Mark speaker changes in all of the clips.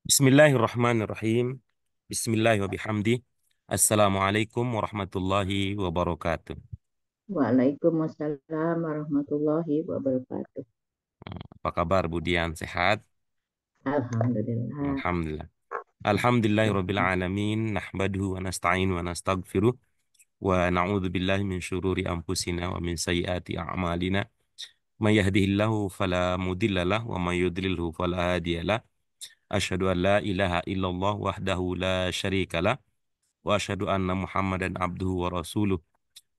Speaker 1: Bismillahirrahmanirrahim. Bismillah wa bihamdi. Assalamualaikum warahmatullahi wabarakatuh.
Speaker 2: Waalaikumsalam warahmatullahi wabarakatuh.
Speaker 1: Apa kabar Budian? Sehat?
Speaker 2: Alhamdulillah.
Speaker 1: Alhamdulillah. Alhamdulillahirabbil alamin. Nahmaduhu wa nasta'inu wa nastaghfiruh wa na'udzu billahi min syururi anfusina wa min sayyiati a'malina. May yahdihillahu fala mudhillalah wa may yudlilhu fala hadiyalah. Asyhadu an la ilaha illallah wahdahu la syarikalah wa asyhadu anna Muhammadan abduhu wa rasuluh.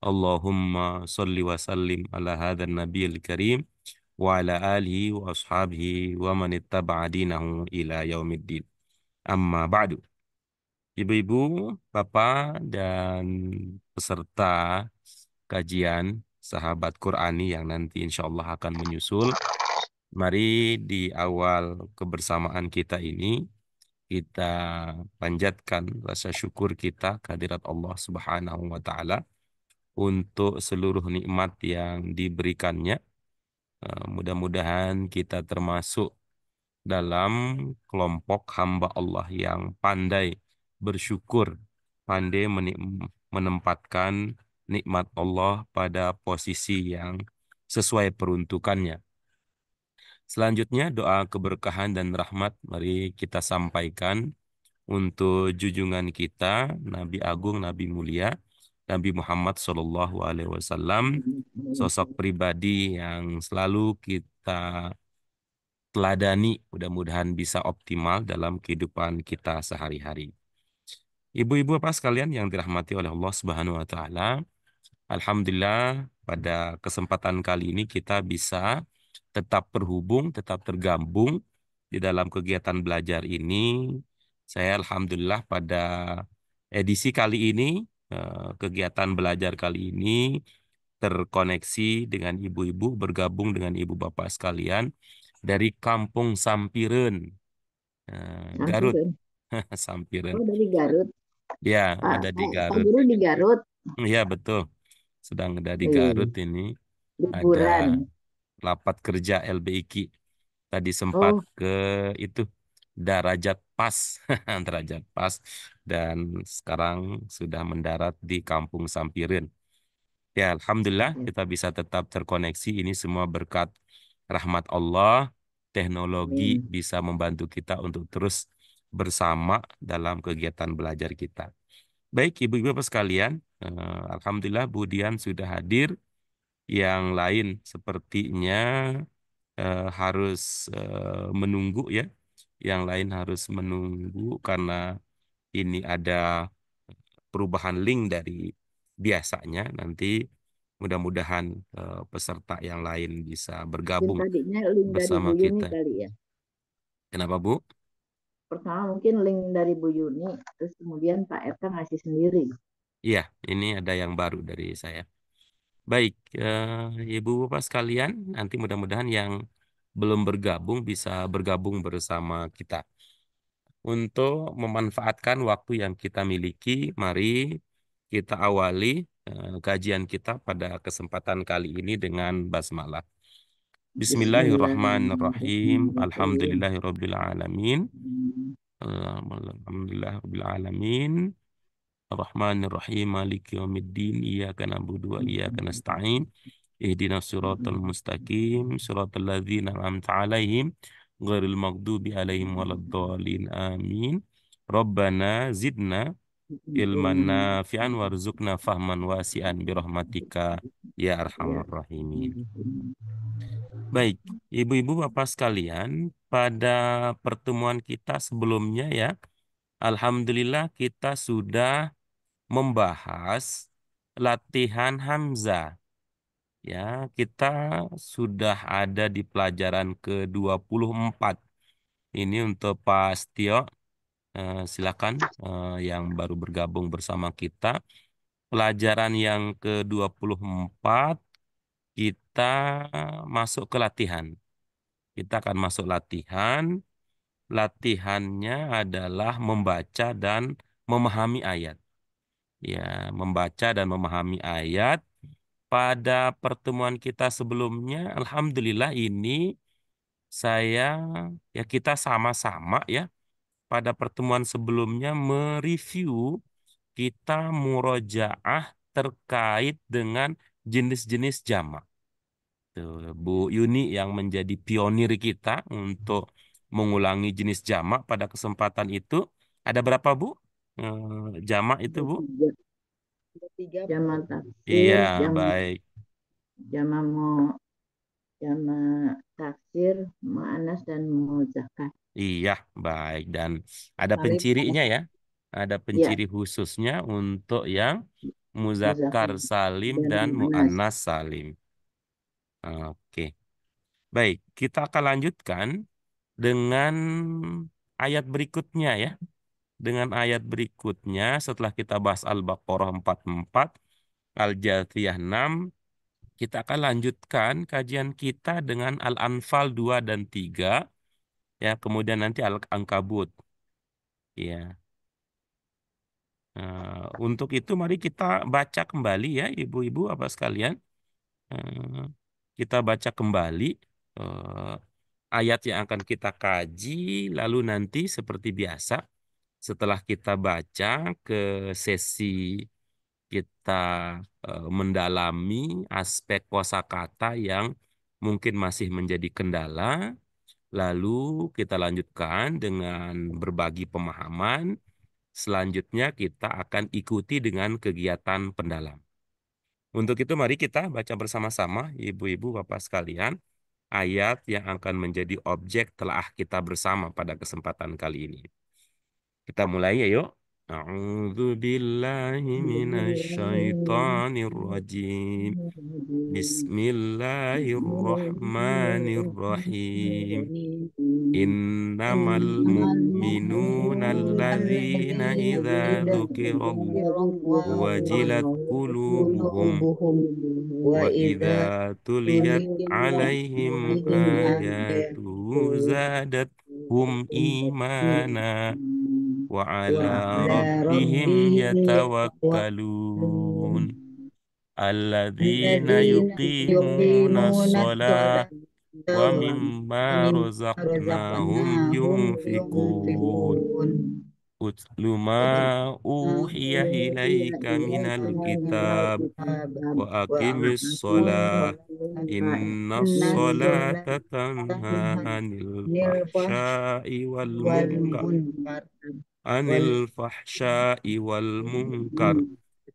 Speaker 1: Allahumma salli wa sallim ala hadzal nabiyil karim wa ala alihi wa ashabihi wa man ittaba'a dinahu ila yaumiddin. Amma ba'du. Ibu-ibu, Bapak dan peserta kajian sahabat Qurani yang nanti insya Allah akan menyusul. Mari di awal kebersamaan kita ini kita panjatkan rasa syukur kita kehadirat Allah Subhanahu wa taala untuk seluruh nikmat yang diberikannya. Mudah-mudahan kita termasuk dalam kelompok hamba Allah yang pandai bersyukur, pandai menempatkan nikmat Allah pada posisi yang sesuai peruntukannya. Selanjutnya doa keberkahan dan rahmat mari kita sampaikan untuk junjungan kita Nabi Agung, Nabi Mulia, Nabi Muhammad SAW, sosok pribadi yang selalu kita teladani, mudah-mudahan bisa optimal dalam kehidupan kita sehari-hari. Ibu-ibu apa sekalian yang dirahmati oleh Allah Subhanahu wa taala, alhamdulillah pada kesempatan kali ini kita bisa tetap terhubung, tetap tergabung di dalam kegiatan belajar ini. Saya alhamdulillah pada edisi kali ini, kegiatan belajar kali ini terkoneksi dengan ibu-ibu, bergabung dengan ibu bapak sekalian dari Kampung Sampireun, Garut.
Speaker 2: Sampireun.
Speaker 1: Sampireun.
Speaker 2: Oh, dari Garut.
Speaker 1: Ya,
Speaker 2: Pak,
Speaker 1: ada di
Speaker 2: Pak
Speaker 1: Garut.
Speaker 2: Guru di Garut.
Speaker 1: Ya, betul. Sedang ada di Garut
Speaker 2: Wih,
Speaker 1: ini. Ada
Speaker 2: liburan.
Speaker 1: rapat kerja LBIQ. Tadi sempat
Speaker 2: Oh,
Speaker 1: ke itu Darajat Pas, Darajat Pas, dan sekarang sudah mendarat di Kampung Sampireun. Ya, alhamdulillah
Speaker 2: ya.
Speaker 1: kita bisa tetap terkoneksi. Ini semua berkat rahmat Allah. Teknologi
Speaker 2: Amin.
Speaker 1: bisa membantu kita untuk terus bersama dalam kegiatan belajar kita. Baik, ibu-ibu Bapak sekalian, alhamdulillah Bu Dian sudah hadir. Yang lain sepertinya harus menunggu ya. Yang lain harus menunggu karena ini ada perubahan link dari biasanya. Nanti mudah-mudahan peserta yang lain bisa
Speaker 2: Mungkin
Speaker 1: bergabung
Speaker 2: tadinya link dari
Speaker 1: bersama
Speaker 2: Bu Yuni
Speaker 1: kita.
Speaker 2: kali ya.
Speaker 1: Kenapa Bu?
Speaker 2: Pertama mungkin link dari Bu Yuni, terus kemudian Pak RK ngasih sendiri.
Speaker 1: Iya, ini ada yang baru dari saya. Baik, Ibu Bapak sekalian, nanti mudah-mudahan yang belum bergabung bisa bergabung bersama kita. Untuk memanfaatkan waktu yang kita miliki, mari kita awali kajian kita pada kesempatan kali ini dengan basmalah. Bismillahirrahmanirrahim.
Speaker 2: Bismillahirrahmanirrahim.
Speaker 1: Alhamdulillahirabbil alamin. Alhamdulillahirabbil alamin. Ar-Rahmanir-Rahim. Maliki yaumiddin. Iyyaka na'budu wa iyyaka nasta'in. Ihdinas siratal mustaqim. Siratal ladzina an'amta 'alaihim ghairil maghdubi 'alaihim waladdallin. Amin. Rabbana zidna ilman nafi'an warzuqna fahman wasi'an birahmatika ya
Speaker 2: Ya.
Speaker 1: arhamar rahimin. Baik, ibu-ibu bapak sekalian, pada pertemuan kita sebelumnya ya, alhamdulillah kita sudah membahas latihan Hamzah. Ya, kita sudah ada di pelajaran ke-24. Ini untuk Pak Setio, silakan yang baru bergabung bersama kita. Pelajaran yang ke-24 kita masuk ke latihan. Kita akan masuk latihan. Latihannya adalah membaca dan memahami ayat. Ya, membaca dan memahami ayat. Pada pertemuan kita sebelumnya, alhamdulillah ini saya ya kita sama-sama ya pada pertemuan sebelumnya mereview kita murojaah terkait dengan jenis-jenis jamak. Tuh, Bu Yuni yang menjadi pionir kita untuk mengulangi jenis jamak pada kesempatan itu. Ada berapa, Bu? Jamak itu,
Speaker 2: Ada
Speaker 1: Bu?
Speaker 2: tiga.
Speaker 3: Tiga,
Speaker 2: Jamak
Speaker 1: Iya,
Speaker 2: taksir,
Speaker 1: baik.
Speaker 2: jamak jamak taksir, muannas dan muzakkar.
Speaker 1: Iya, baik. Dan ada
Speaker 3: Salim,
Speaker 1: pencirinya ya. Ada
Speaker 2: Ya,
Speaker 1: penciri khususnya untuk yang muzakkar
Speaker 2: muzakkar
Speaker 1: salim
Speaker 2: dan
Speaker 1: dan
Speaker 2: muannas.
Speaker 1: muannas salim. Oke. Baik, kita akan lanjutkan dengan ayat berikutnya ya. Dengan ayat berikutnya setelah kita bahas Al-Baqarah 44, Al-Jathiyah 6, kita akan lanjutkan kajian kita dengan Al-Anfal 2 dan 3 ya, kemudian nanti Al-Ankabut ya. Untuk itu mari kita baca kembali ya ibu-ibu apa sekalian. Eh, kita baca kembali eh, ayat yang akan kita kaji, lalu nanti seperti biasa setelah kita baca ke sesi kita mendalami aspek kosakata yang mungkin masih menjadi kendala, lalu kita lanjutkan dengan berbagi pemahaman. Selanjutnya kita akan ikuti dengan kegiatan pendalam. Untuk itu mari kita baca bersama-sama ibu-ibu bapak sekalian ayat yang akan menjadi objek telaah kita bersama pada kesempatan kali ini. Kita mulai ya yuk. A'udzu billahi minasyaitonir rajim. Bismillahirrahmanirrahim. Innamal mu'minuna alladzina idza dzukirallahu wajilat qulubuhum wa idza tuliyat alaihim ayatuhu zadathum imana wa ala rabbihim yatawakkalun alladzina yuqimuna shalah wa mimma razaqnahum yunfikun utlu ma uhiya ilaika minal kitab wa aqimis shalah innas salata tanha anil fahsya'i wal munkar anil fahsya'i wal munkar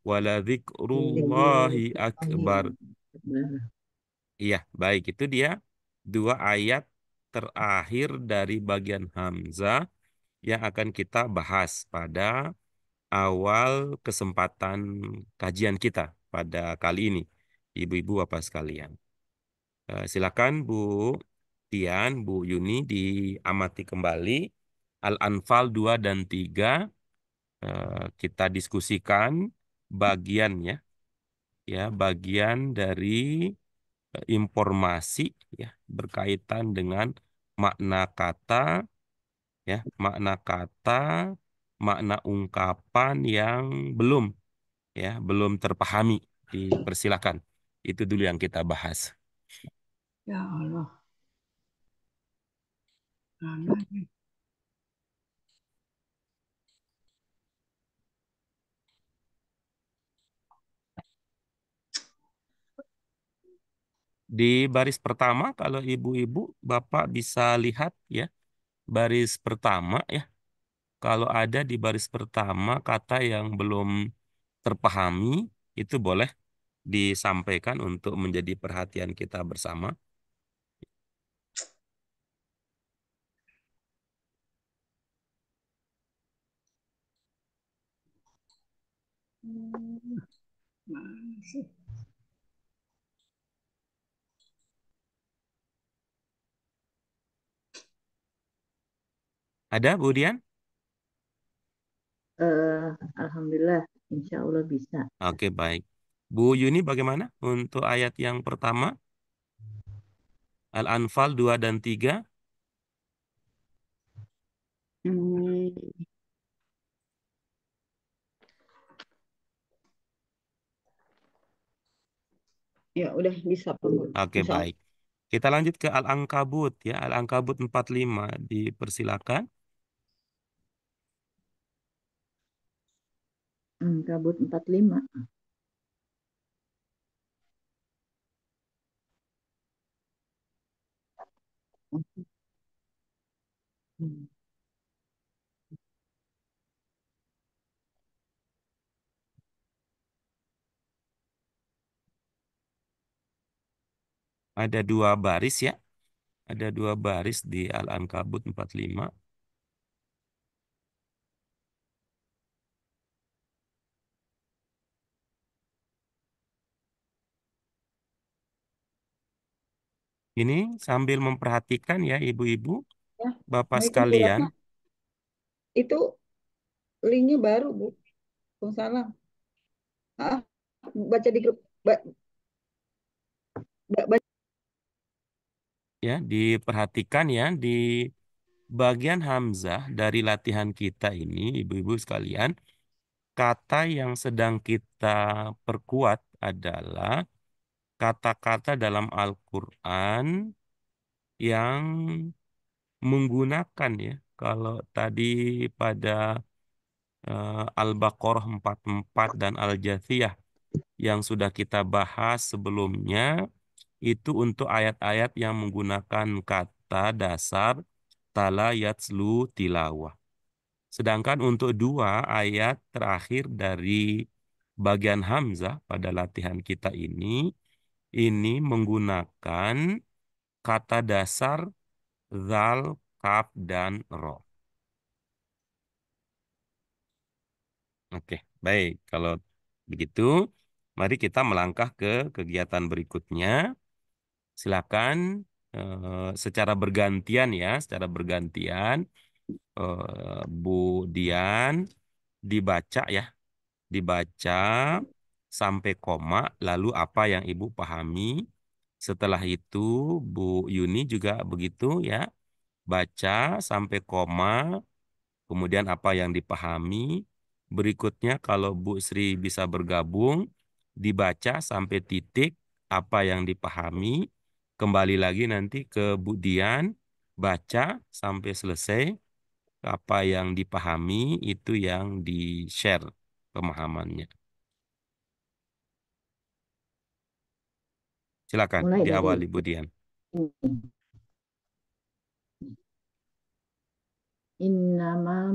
Speaker 1: wala dzikrullahi akbar. Iya, baik itu dia dua ayat terakhir dari bagian Hamzah yang akan kita bahas pada awal kesempatan kajian kita pada kali ini. Ibu-ibu apa sekalian. Silakan Bu Tian, Bu Yuni diamati kembali Al-Anfal 2 dan 3. Kita diskusikan bagian ya bagian dari informasi ya berkaitan dengan makna kata ya makna ungkapan yang belum terpahami. Dipersilakan. Itu dulu yang kita bahas.
Speaker 3: ya Allah. Mana?
Speaker 1: Di baris pertama kalau ibu-ibu Bapak bisa lihat ya baris pertama ya. Kalau ada di baris pertama kata yang belum terpahami itu boleh disampaikan untuk menjadi perhatian kita bersama.
Speaker 3: Mana sih?
Speaker 1: Ada Bu Dian?
Speaker 2: Alhamdulillah, insya Allah bisa.
Speaker 1: Oke, baik. Bu Yuni bagaimana untuk ayat yang pertama? Al-Anfal 2 dan 3.
Speaker 3: Hmm, ya udah bisa Pak.
Speaker 1: Oke,
Speaker 3: Insya Allah.
Speaker 1: baik. Kita lanjut ke Al-Ankabut ya. Al-Ankabut 45 dipersilakan.
Speaker 2: Ankabut 45.
Speaker 3: Hmm.
Speaker 1: Ada 2 baris ya. Ada 2 baris di Al-Ankabut 45. Ini sambil memperhatikan ya ibu-ibu,
Speaker 3: Ya,
Speaker 1: bapak
Speaker 3: Assalamualaikum Bu
Speaker 1: sekalian.
Speaker 3: Ratna. Itu linknya baru Bu. Waalaikumsalam. Ah, baca di grup. Baca.
Speaker 1: Ya, diperhatikan ya di bagian hamzah dari latihan kita ini, ibu-ibu sekalian, kata yang sedang kita perkuat adalah kata-kata dalam Al-Quran yang menggunakan ya. Kalau tadi pada Al-Baqarah 44 dan Al-Jathiyah yang sudah kita bahas sebelumnya, itu untuk ayat-ayat yang menggunakan kata dasar tala yatslu tilawah. Sedangkan untuk 2 ayat terakhir dari bagian hamzah pada latihan kita ini menggunakan kata dasar zal, kaf, dan ro. Oke, baik. Kalau begitu, mari kita melangkah ke kegiatan berikutnya. Silakan secara bergantian ya, secara bergantian Bu Dian dibaca ya, dibaca sampai koma, lalu apa yang Ibu pahami. Setelah itu Bu Yuni juga begitu ya, baca sampai koma, kemudian apa yang dipahami. Berikutnya kalau Bu Sri bisa bergabung, dibaca sampai titik apa yang dipahami. Kembali lagi nanti ke Bu Dian, baca sampai selesai. Apa yang dipahami itu yang di-share pemahamannya. Silakan
Speaker 2: Mulai dari
Speaker 1: diawali Bu Dian.
Speaker 2: ini. Innamal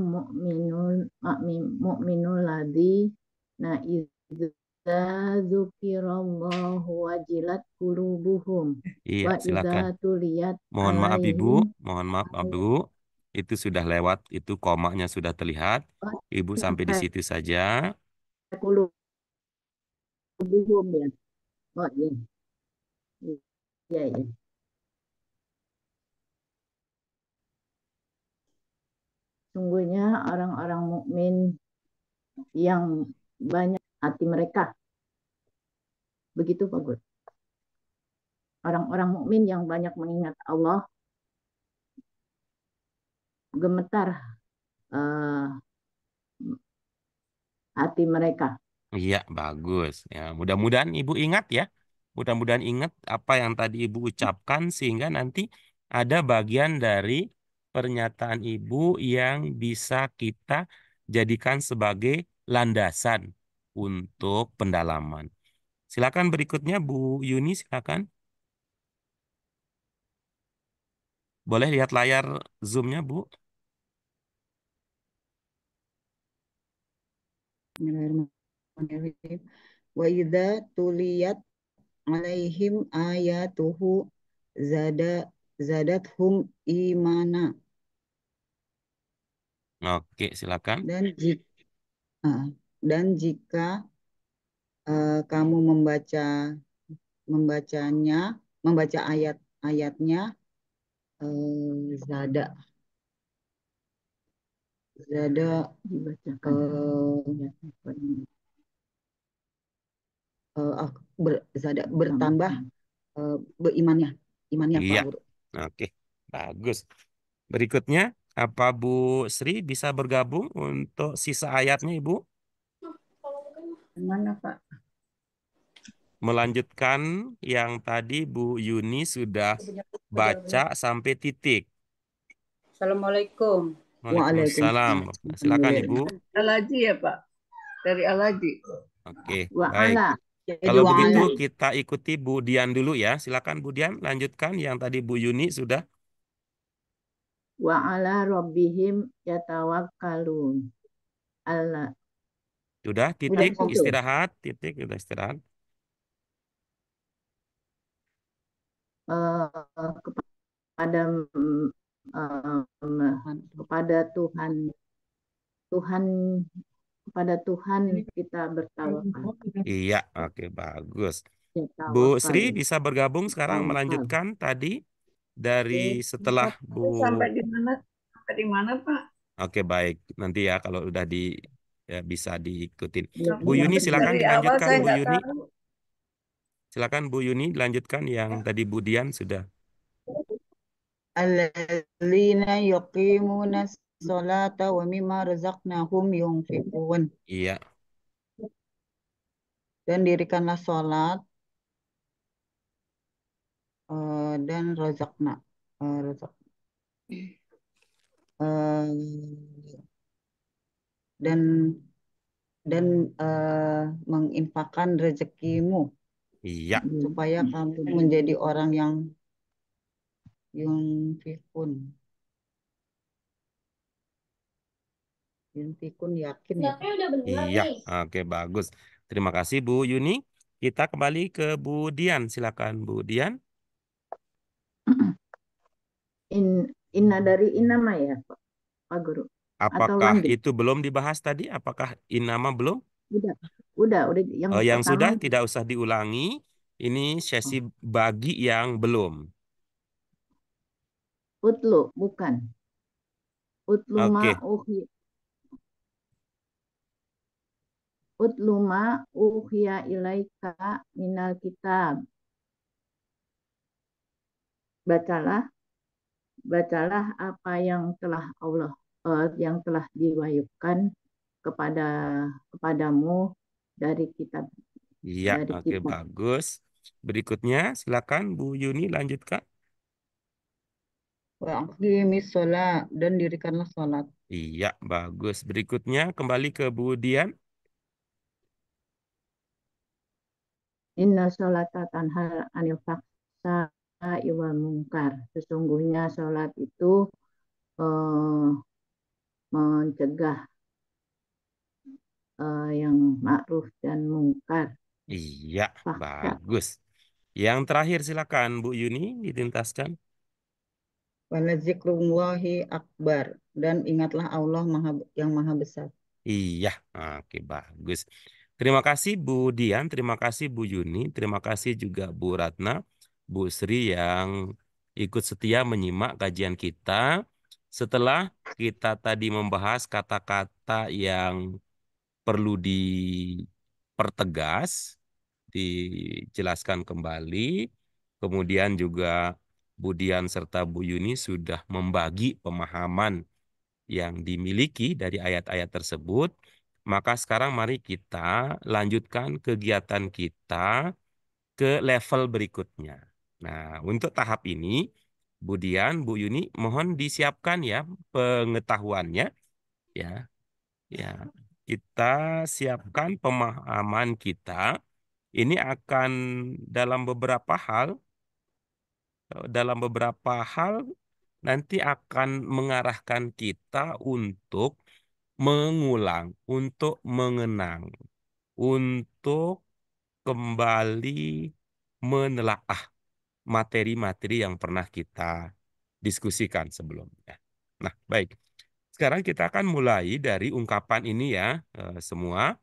Speaker 2: mu'minul ladzi na idza dzukirallahu wajilat qulubuhum
Speaker 1: Iya,
Speaker 2: wa idza
Speaker 1: silakan.
Speaker 2: tuliyat
Speaker 1: Mohon maaf Ibu,
Speaker 2: alaihim
Speaker 1: mohon maaf Ibu. Itu sudah lewat, itu komanya sudah terlihat. Ibu sampai di situ saja.
Speaker 2: qulubuhum ya. Oh iya. Iya, iya. Sungguhnya orang-orang mukmin yang banyak hati mereka. Begitu Pak Gus. Orang-orang mukmin yang banyak mengingat Allah, gemetar eh, hati mereka.
Speaker 1: Iya, bagus. Ya, mudah-mudahan Ibu ingat ya. Mudah-mudahan ingat apa yang tadi Ibu ucapkan sehingga nanti ada bagian dari pernyataan Ibu yang bisa kita jadikan sebagai landasan untuk pendalaman. Silakan berikutnya Bu Yuni, silakan. Boleh lihat layar Zoom-nya, Bu?
Speaker 3: Bismillahirrahmanirrahim. Wa idza tuliyat alaihim ayatuhu zada zadathum imana.
Speaker 1: Oke, silakan.
Speaker 3: Dan jika dan jika kamu membaca ayat-ayatnya, zada zada
Speaker 2: Dibacakan.
Speaker 3: zada bertambah berimannya
Speaker 1: Iya.
Speaker 3: Pak Guru.
Speaker 1: Oke, bagus. Berikutnya, apa Bu Sri bisa bergabung untuk sisa ayatnya, Ibu?
Speaker 3: Mana Pak?
Speaker 1: Melanjutkan yang tadi Bu Yuni sudah baca sampai titik.
Speaker 4: Assalamualaikum.
Speaker 1: Waalaikumsalam. Silakan Ibu.
Speaker 4: Lagi ya Pak. dari Al-Hajj.
Speaker 1: Oke,
Speaker 2: Wa
Speaker 1: baik.
Speaker 2: ala.
Speaker 3: Jadi
Speaker 1: Kalau
Speaker 3: wa
Speaker 1: begitu
Speaker 3: ala.
Speaker 1: kita ikuti Bu Dian dulu ya. Silakan Bu Dian lanjutkan yang tadi Bu Yuni sudah.
Speaker 2: Wa ala rabbihim yatawakkalun. Allah.
Speaker 1: Sudah
Speaker 2: Udah
Speaker 1: titik
Speaker 2: gitu.
Speaker 1: istirahat, titik sudah istirahat.
Speaker 2: Kepada kepada Tuhan Tuhan kepada Tuhan kita bertawakal.
Speaker 1: Iya, oke bagus.
Speaker 2: Ya,
Speaker 1: Bu
Speaker 2: tawakal
Speaker 1: Sri
Speaker 2: ya.
Speaker 1: bisa bergabung sekarang
Speaker 2: Tawakal.
Speaker 1: melanjutkan tadi dari setelah Bu.
Speaker 4: Sampai di mana? Sampai di mana, Pak?
Speaker 1: Oke baik, nanti ya kalau udah ya, bisa diikutin.
Speaker 2: Ya,
Speaker 1: Bu Yuni silakan
Speaker 4: Dari awal
Speaker 1: dilanjutkan
Speaker 4: saya
Speaker 1: Bu
Speaker 4: nggak
Speaker 1: Yuni.
Speaker 4: tahu.
Speaker 1: Silakan Bu Yuni dilanjutkan yang tadi Bu Dian sudah.
Speaker 3: Alladzina yuqimuna sholata wa mimma razaqnahum yunfiqun.
Speaker 1: Iya,
Speaker 3: Dan dirikanlah sholat dan razaqna. Razaq. Eh, dan menginfakkan rezekimu
Speaker 1: iya,
Speaker 3: supaya kamu menjadi orang yang yunfikun. Yunfikun yakin ya.
Speaker 1: iya. Oke bagus. Terima kasih Bu Yuni. Kita kembali ke Bu Dian. Silakan Bu Dian.
Speaker 2: Inna dari inama ya Pak Guru. Atau
Speaker 1: Apakah
Speaker 2: lanjut?
Speaker 1: itu belum dibahas tadi? Apakah inama belum?
Speaker 2: Udah yang
Speaker 1: Yang sudah
Speaker 2: pertama
Speaker 1: tidak usah diulangi. Ini sesi bagi yang belum.
Speaker 2: utlu bukan. Utlu ma
Speaker 1: Oke,
Speaker 2: uhi Utlu ma uhiya ilaika minal kitab. Bacalah apa yang telah yang telah diwahyukan kepadamu dari kitab
Speaker 1: iya,
Speaker 2: dari
Speaker 1: oke
Speaker 2: kitab.
Speaker 1: bagus. Berikutnya, silakan Bu Yuni lanjutkan.
Speaker 3: Wa aqimis sholat dan dirikanlah sholat.
Speaker 1: Iya, bagus. Berikutnya, kembali ke Bu Dian.
Speaker 2: Inna sholata tanha anil fahsya'i wal munkar. Sesungguhnya sholat itu eh, mencegah yang ma'ruf dan mungkar.
Speaker 1: Iya,
Speaker 2: Fahsya.
Speaker 1: bagus. Yang terakhir, silakan Bu Yuni dituntaskan.
Speaker 3: Waladzikrullahi akbar dan ingatlah Allah yang maha besar.
Speaker 1: Iya, oke bagus. Terima kasih Bu Dian, terima kasih Bu Yuni, terima kasih juga Bu Ratna, Bu Sri yang ikut setia menyimak kajian kita. Setelah kita tadi membahas kata-kata yang perlu dipertegas, dijelaskan kembali, kemudian juga Bu Dian serta Bu Yuni sudah membagi pemahaman yang dimiliki dari ayat-ayat tersebut, maka sekarang mari kita lanjutkan kegiatan kita ke level berikutnya. Nah, untuk tahap ini, Bu Dian, Bu Yuni, mohon disiapkan ya pengetahuannya, ya, ya. Kita siapkan pemahaman kita. Ini akan dalam beberapa hal, nanti akan mengarahkan kita untuk mengulang, untuk mengenang, untuk kembali menelaah materi-materi yang pernah kita diskusikan sebelumnya. Nah, baik. Sekarang kita akan mulai dari ungkapan ini ya, semua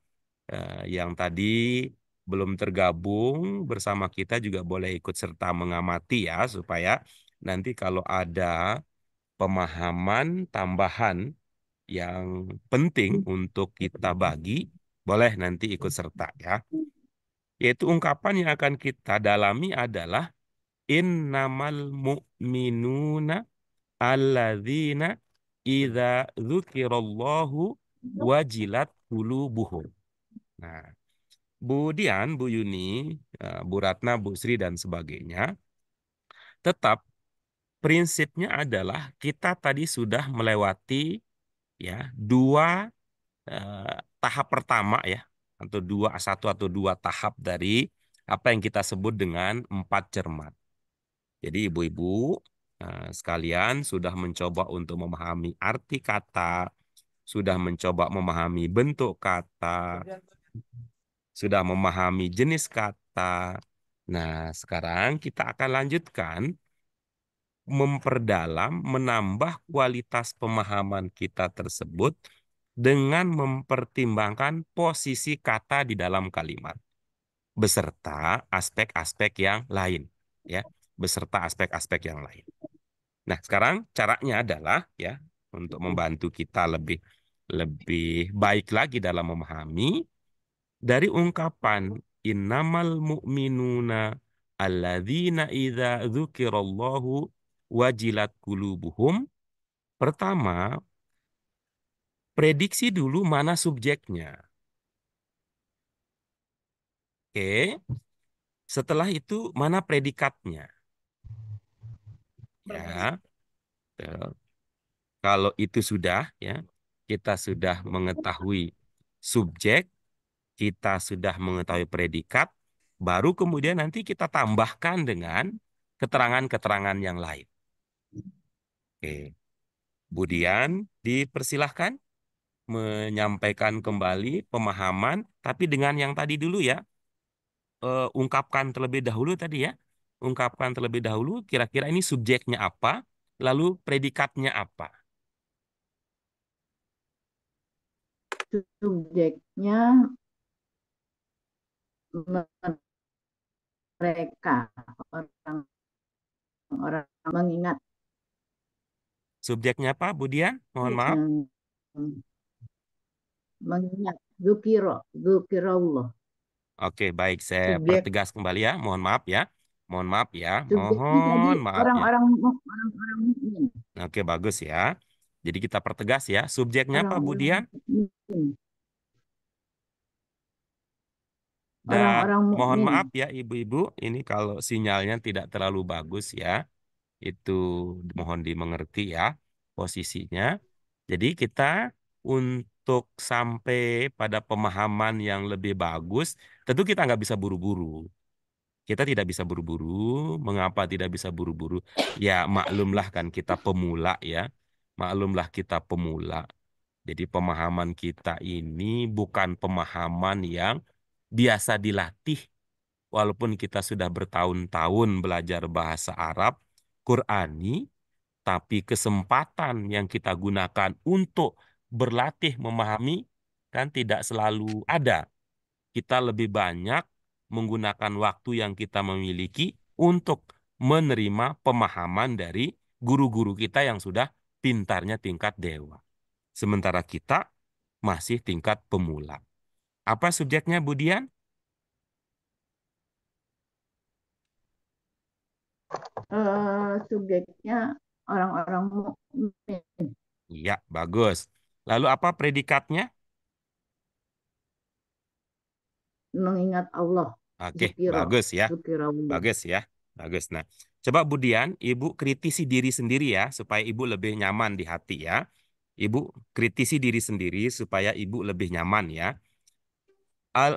Speaker 1: yang tadi belum tergabung bersama kita juga boleh ikut serta mengamati ya, supaya nanti kalau ada pemahaman tambahan yang penting untuk kita bagi, boleh nanti ikut serta ya. Yaitu ungkapan yang akan kita dalami adalah innamal mu'minuna alladzina idza dzukirallahu wajilat qulubuhum. Nah, Bu Dian, Bu Yuni, Bu Ratna, Bu Sri dan sebagainya, tetap prinsipnya adalah kita tadi sudah melewati ya dua tahap pertama ya, atau satu atau dua tahap dari apa yang kita sebut dengan 4 cermat. Jadi ibu-ibu sekalian sudah mencoba untuk memahami arti kata, sudah mencoba memahami bentuk kata, sudah memahami jenis kata. Nah, sekarang kita akan lanjutkan memperdalam, menambah kualitas pemahaman kita tersebut dengan mempertimbangkan posisi kata di dalam kalimat beserta aspek-aspek yang lain, ya, beserta aspek-aspek yang lain. Nah, sekarang caranya adalah ya untuk membantu kita lebih lebih baik lagi dalam memahami dari ungkapan innamal mu'minuna alladzina idza dzukirallahu wajilat qulubuhum. Pertama, prediksi dulu mana subjeknya. Oke. Setelah itu mana predikatnya? Ya. Tuh. Kalau itu sudah ya, kita sudah mengetahui subjek, kita sudah mengetahui predikat, baru kemudian nanti kita tambahkan dengan keterangan-keterangan yang lain. Oke. Kemudian dipersilahkan menyampaikan kembali pemahaman, tapi dengan yang tadi dulu ya, ungkapkan terlebih dahulu tadi ya, ungkapkan terlebih dahulu kira-kira ini subjeknya apa, lalu predikatnya apa.
Speaker 2: Subjeknya mereka, orang-orang mengingat
Speaker 1: Subjeknya apa, Budian? Mohon maaf.
Speaker 2: yang mengingat zukirallah.
Speaker 1: Oke, baik. Saya
Speaker 3: Subjek
Speaker 1: pertegas kembali ya. Mohon maaf ya. Mohon maaf ya.
Speaker 2: Subjeknya tadi
Speaker 1: Mohon maaf ya.
Speaker 2: orang-orang mukmin,
Speaker 1: Oke, bagus ya. Jadi kita pertegas ya. Subjeknya apa,
Speaker 2: orang-orang
Speaker 1: Budian?
Speaker 2: mukmin,
Speaker 1: Dan
Speaker 2: orang-orang
Speaker 1: mohon
Speaker 2: mukmin.
Speaker 1: maaf ya, ibu-ibu. Ini kalau sinyalnya tidak terlalu bagus ya. Itu mohon dimengerti ya posisinya. Jadi kita untuk sampai pada pemahaman yang lebih bagus, tentu kita nggak bisa buru-buru. Kita tidak bisa buru-buru. Mengapa tidak bisa buru-buru? Ya maklumlah kan kita pemula ya. Maklumlah kita pemula. Jadi pemahaman kita ini bukan pemahaman yang biasa dilatih. Walaupun kita sudah bertahun-tahun belajar bahasa Arab, Qurani, tapi kesempatan yang kita gunakan untuk berlatih memahami kan tidak selalu ada. Kita lebih banyak menggunakan waktu yang kita memiliki untuk menerima pemahaman dari guru-guru kita yang sudah pintarnya tingkat dewa. Sementara kita masih tingkat pemula. Apa subjeknya, Budian?
Speaker 2: Subjeknya orang-orang mukmin,
Speaker 1: Iya, bagus. Lalu apa predikatnya?
Speaker 2: mengingat Allah,
Speaker 1: Oke, bagus ya.
Speaker 2: zukirallah.
Speaker 1: Bagus ya. Bagus. Nah, coba Budian, Ibu kritisi diri sendiri ya, supaya Ibu lebih nyaman di hati ya. Ibu kritisi diri sendiri supaya Ibu lebih nyaman ya.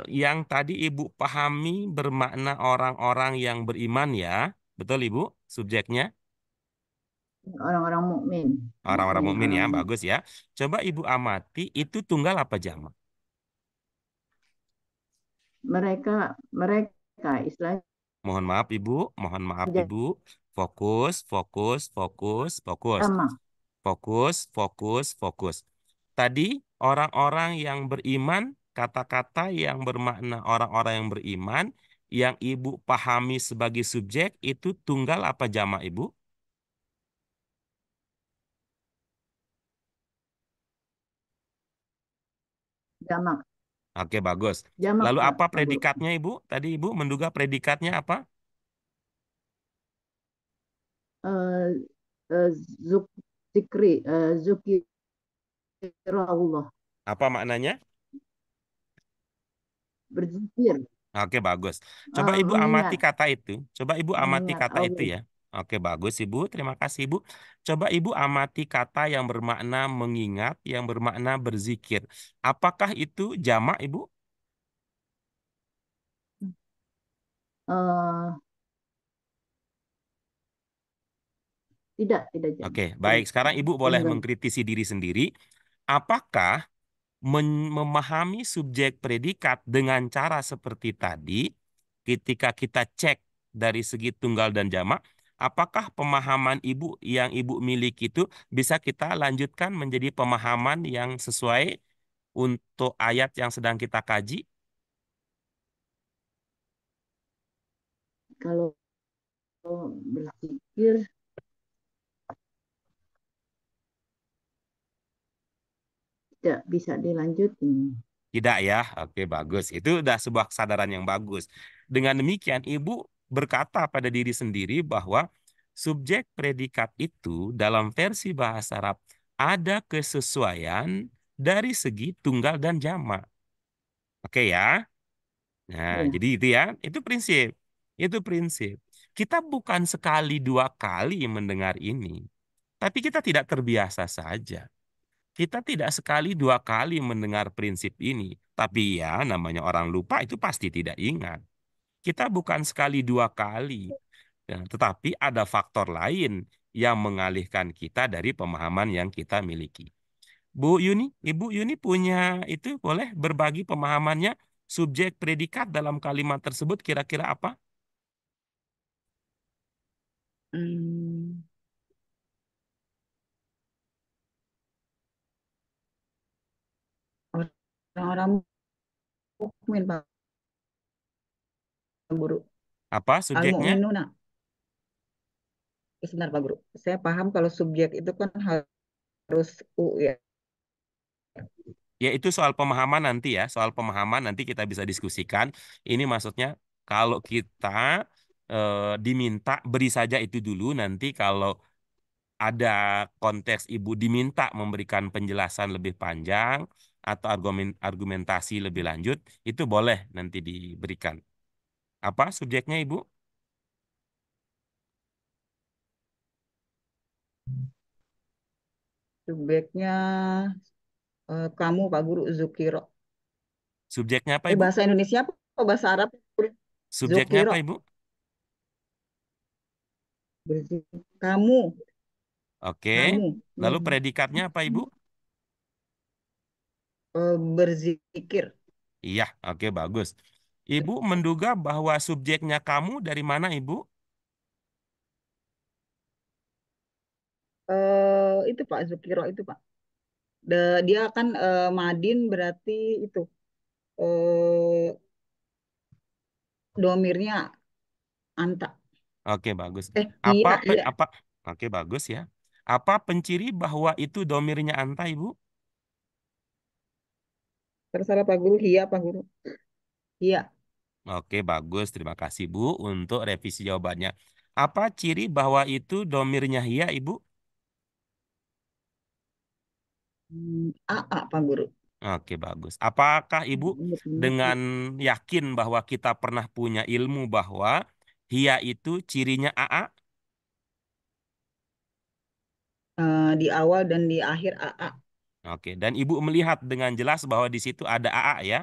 Speaker 1: Yang tadi Ibu pahami bermakna orang-orang yang beriman ya. Betul Ibu, subjeknya?
Speaker 2: Orang-orang mukmin,
Speaker 1: Orang-orang mukmin ya,
Speaker 2: orang
Speaker 1: bagus ya. Coba Ibu amati, itu tunggal apa jamak?
Speaker 2: mereka istilahnya
Speaker 1: Mohon maaf Ibu, mohon maaf Ibu. Fokus, fokus, fokus, fokus.
Speaker 2: jamak.
Speaker 1: Fokus, fokus, fokus. Tadi orang-orang yang beriman, kata-kata yang bermakna orang-orang yang beriman, yang Ibu pahami sebagai subjek, itu tunggal apa jamak Ibu?
Speaker 2: Jamak,
Speaker 1: Oke, bagus.
Speaker 2: jamak
Speaker 1: Lalu
Speaker 2: Pak
Speaker 1: apa
Speaker 2: Guru.
Speaker 1: predikatnya Ibu? Tadi Ibu menduga predikatnya apa?
Speaker 2: Eh, eh, zuk, zukirallah,
Speaker 1: Apa maknanya?
Speaker 2: berzikir,
Speaker 1: Oke, bagus. Coba Ibu amati
Speaker 2: mengingat,
Speaker 1: kata itu. Coba Ibu amati
Speaker 2: mengingat
Speaker 1: kata itu
Speaker 2: Allah.
Speaker 1: ya. Oke, bagus Ibu. Terima kasih Ibu. Coba Ibu amati kata yang bermakna mengingat, yang bermakna berzikir. Apakah itu jamak Ibu?
Speaker 2: Eh, tidak
Speaker 1: Oke,
Speaker 2: jamak,
Speaker 1: baik. Sekarang Ibu boleh
Speaker 2: tunggal.
Speaker 1: mengkritisi diri sendiri. Apakah memahami subjek predikat dengan cara seperti tadi, ketika kita cek dari segi tunggal dan jamak, apakah pemahaman Ibu yang Ibu miliki itu bisa kita lanjutkan menjadi pemahaman yang sesuai untuk ayat yang sedang kita kaji?
Speaker 2: Kalau berpikir tidak bisa dilanjutin.
Speaker 1: Tidak ya, oke bagus. Itu udah sebuah kesadaran yang bagus. Dengan demikian, Ibu berkata pada diri sendiri bahwa subjek predikat itu dalam versi bahasa Arab ada kesesuaian dari segi tunggal dan jamak. Oke ya. Nah,
Speaker 2: Ya,
Speaker 1: jadi itu ya, itu prinsip. Itu prinsip. Kita bukan sekali dua kali mendengar ini, tapi kita tidak terbiasa saja. Kita tidak sekali dua kali mendengar prinsip ini, tapi ya namanya orang lupa itu pasti tidak ingat. Kita bukan sekali dua kali, ya, tetapi ada faktor lain yang mengalihkan kita dari pemahaman yang kita miliki. Bu Yuni, Ibu Yuni punya itu boleh berbagi pemahamannya subjek predikat dalam kalimat tersebut kira-kira apa?
Speaker 3: Hmm, orang-orang mukmin Pak Guru.
Speaker 1: Apa
Speaker 3: Al
Speaker 1: subjeknya?
Speaker 3: mukminuna. Sebentar Pak Guru. Saya paham kalau subjek itu kan harus U ya.
Speaker 1: Ya itu soal pemahaman nanti ya, soal pemahaman nanti kita bisa diskusikan. Ini maksudnya kalau kita diminta beri saja itu dulu, nanti kalau ada konteks Ibu diminta memberikan penjelasan lebih panjang atau argumentasi lebih lanjut, itu boleh nanti diberikan. Apa subjeknya Ibu?
Speaker 3: Subjeknya kamu Pak Guru Zukiro.
Speaker 1: Subjeknya apa Ibu?
Speaker 3: Bahasa Indonesia apa bahasa Arab?
Speaker 1: Subjeknya
Speaker 3: Zukiro.
Speaker 1: apa Ibu?
Speaker 3: Kamu,
Speaker 1: Oke.
Speaker 3: kamu
Speaker 1: Lalu predikatnya apa Ibu?
Speaker 3: berzikir.
Speaker 1: Iya, oke bagus. Ibu menduga bahwa subjeknya kamu dari mana, Ibu?
Speaker 3: Itu Pak Zukiro itu Pak. Dia kan Madin berarti itu eh, domirnya anta.
Speaker 1: Oke, bagus.
Speaker 3: Iya,
Speaker 1: Apa
Speaker 3: iya.
Speaker 1: apa? Oke, bagus ya. Apa penciri bahwa itu domirnya anta, Ibu?
Speaker 3: Terserah Pak Guru, iya Pak Guru. Iya.
Speaker 1: Oke, bagus. Terima kasih, Bu, untuk revisi jawabannya. Apa ciri bahwa itu domirnya hia, Ibu?
Speaker 3: AA Pak Guru.
Speaker 1: Oke, bagus. Apakah Ibu
Speaker 3: Definisi.
Speaker 1: dengan yakin bahwa kita pernah punya ilmu bahwa hia itu cirinya AA?
Speaker 3: Di awal dan di akhir AA.
Speaker 1: Oke, dan Ibu melihat dengan jelas bahwa di situ ada AA ya?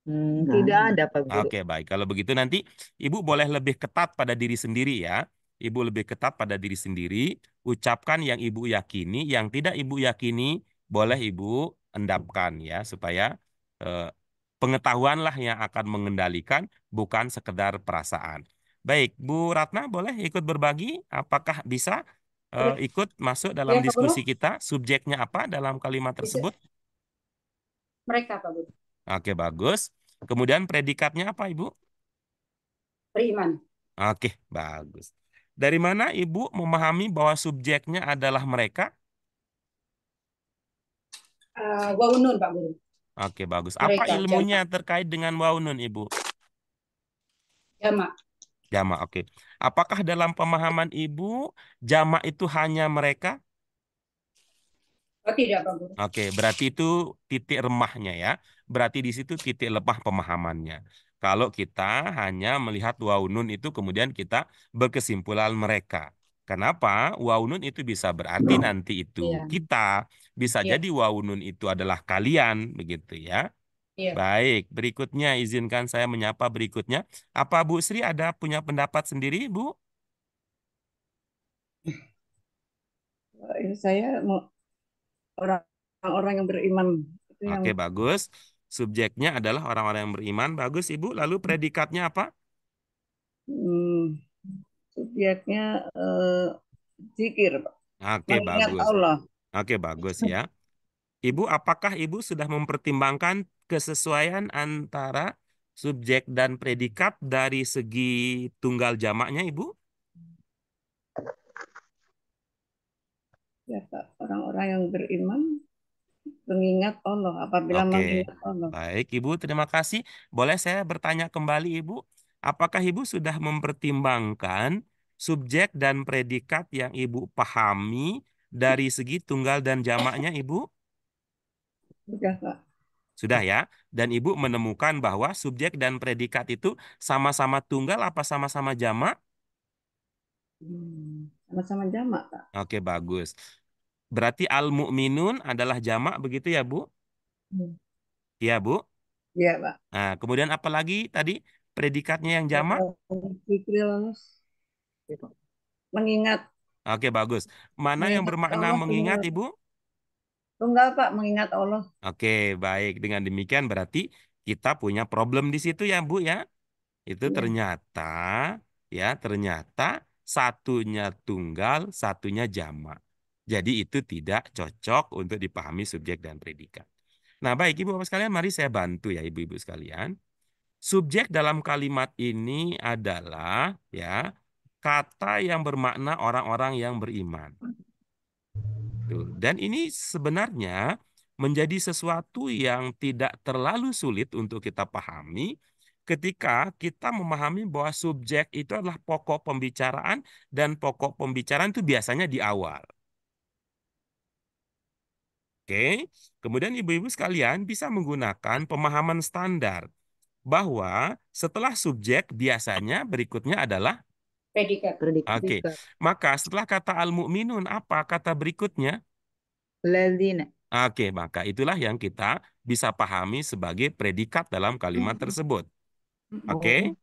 Speaker 3: Tidak
Speaker 2: enggak.
Speaker 3: ada Pak Guru.
Speaker 1: Oke, baik. Kalau begitu nanti Ibu boleh lebih ketat pada diri sendiri ya. Ibu lebih ketat pada diri sendiri. Ucapkan yang Ibu yakini, yang tidak Ibu yakini boleh Ibu endapkan ya, supaya eh, pengetahuanlah yang akan mengendalikan, bukan sekedar perasaan. Baik, Bu Ratna boleh ikut berbagi? Apakah bisa ikut masuk dalam
Speaker 5: Ya, Pak Guru.
Speaker 1: diskusi kita? Subjeknya apa dalam kalimat
Speaker 5: Bisa.
Speaker 1: tersebut?
Speaker 5: Mereka, Pak Guru.
Speaker 1: Oke, bagus. Kemudian predikatnya apa, Ibu?
Speaker 5: Beriman.
Speaker 1: Oke, bagus. Dari mana Ibu memahami bahwa subjeknya adalah mereka?
Speaker 5: Waunun, Pak Guru.
Speaker 1: Oke, bagus. Apa
Speaker 5: Mereka,
Speaker 1: ilmunya
Speaker 5: jamak.
Speaker 1: terkait dengan waunun, Ibu?
Speaker 5: Jamak.
Speaker 1: Jamak, oke. Apakah dalam pemahaman Ibu, jamak itu hanya mereka?
Speaker 5: Oh, tidak, Pak Guru.
Speaker 1: Oke, berarti itu titik remahnya ya. Berarti di situ titik lemah pemahamannya. Kalau kita hanya melihat waunun itu kemudian kita berkesimpulan mereka. Kenapa? Waunun itu bisa berarti nanti itu
Speaker 5: Iya.
Speaker 1: kita, bisa
Speaker 5: Iya.
Speaker 1: jadi waunun itu adalah kalian, begitu ya.
Speaker 5: Iya.
Speaker 1: Baik, berikutnya izinkan saya menyapa berikutnya. Apa Bu Sri ada punya pendapat sendiri, Bu?
Speaker 4: Ini saya mau orang-orang yang beriman itu yang
Speaker 1: Oke, bagus. Subjeknya adalah orang-orang yang beriman. Bagus, Ibu. Lalu predikatnya apa?
Speaker 4: hmm, subjeknya zikir, Pak.
Speaker 1: Oke,
Speaker 4: Mengingat
Speaker 1: bagus.
Speaker 4: Allah.
Speaker 1: Oke, bagus ya. Ibu, apakah Ibu sudah mempertimbangkan kesesuaian antara subjek dan predikat dari segi tunggal jamaknya, Ibu?
Speaker 4: Ya, Pak. Orang-orang yang beriman mengingat Allah. Apabila
Speaker 1: Oke,
Speaker 4: mengingat Allah.
Speaker 1: baik Ibu, terima kasih. Boleh saya bertanya kembali Ibu, apakah Ibu sudah mempertimbangkan subjek dan predikat yang Ibu pahami dari segi tunggal dan jamaknya Ibu?
Speaker 4: Sudah, Pak.
Speaker 1: Sudah ya? Dan Ibu menemukan bahwa subjek dan predikat itu sama-sama tunggal apa sama-sama jamak?
Speaker 4: Sama-sama jamak, Pak.
Speaker 1: Oke, bagus. Berarti al-mu'minun adalah jamak begitu ya Bu?
Speaker 4: Hmm.
Speaker 1: Iya Bu?
Speaker 4: Iya, Pak.
Speaker 1: Nah, kemudian apa lagi tadi predikatnya yang jamak?
Speaker 4: Zikir mengingat
Speaker 1: Oke, bagus. Mana yang
Speaker 4: mengingat
Speaker 1: bermakna
Speaker 4: Allah
Speaker 1: mengingat,
Speaker 4: tunggal.
Speaker 1: Ibu?
Speaker 4: Tunggal, Pak, mengingat Allah.
Speaker 1: Oke, baik. Dengan demikian berarti kita punya problem di situ ya, Bu ya. Itu
Speaker 4: Iya.
Speaker 1: ternyata satunya tunggal, satunya jamak. Jadi itu tidak cocok untuk dipahami subjek dan predikat. Nah, baik Ibu Bapak sekalian, mari saya bantu ya Ibu-ibu sekalian. Subjek dalam kalimat ini adalah ya kata yang bermakna orang-orang yang beriman. Tuh. Dan ini sebenarnya menjadi sesuatu yang tidak terlalu sulit untuk kita pahami ketika kita memahami bahwa subjek itu adalah pokok pembicaraan dan pokok pembicaraan itu biasanya di awal. Oke, kemudian ibu-ibu sekalian bisa menggunakan pemahaman standar bahwa setelah subjek biasanya berikutnya adalah
Speaker 5: Predikat.
Speaker 2: Predikat.
Speaker 1: oke. Maka setelah kata al-mu'minun apa kata berikutnya?
Speaker 3: Lazina.
Speaker 1: Oke, maka itulah yang kita bisa pahami sebagai predikat dalam kalimat tersebut. Oke,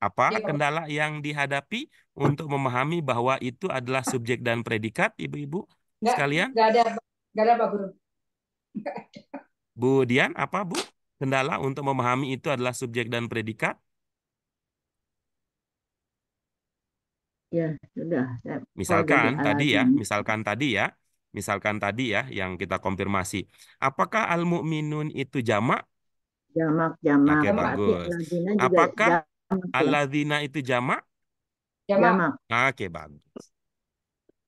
Speaker 1: apa
Speaker 5: Iya, Pak.
Speaker 1: kendala yang dihadapi untuk memahami bahwa itu adalah subjek dan predikat, ibu-ibu sekalian?
Speaker 5: Nggak ada Pak Guru.
Speaker 1: Bu Dian, apa Bu? Kendala untuk memahami itu adalah subjek dan predikat?
Speaker 2: Ya, sudah. Kalau jadi
Speaker 1: Misalkan tadi ya, yang kita konfirmasi. Apakah al-mu'minun itu jamak?
Speaker 2: jamak.
Speaker 1: Oke,
Speaker 5: Jamak.
Speaker 2: Berarti
Speaker 1: bagus.
Speaker 2: alladzina juga
Speaker 1: Apakah
Speaker 2: jamak ya.
Speaker 1: alladzina itu jamak?
Speaker 5: Jamak.
Speaker 1: Oke, bagus.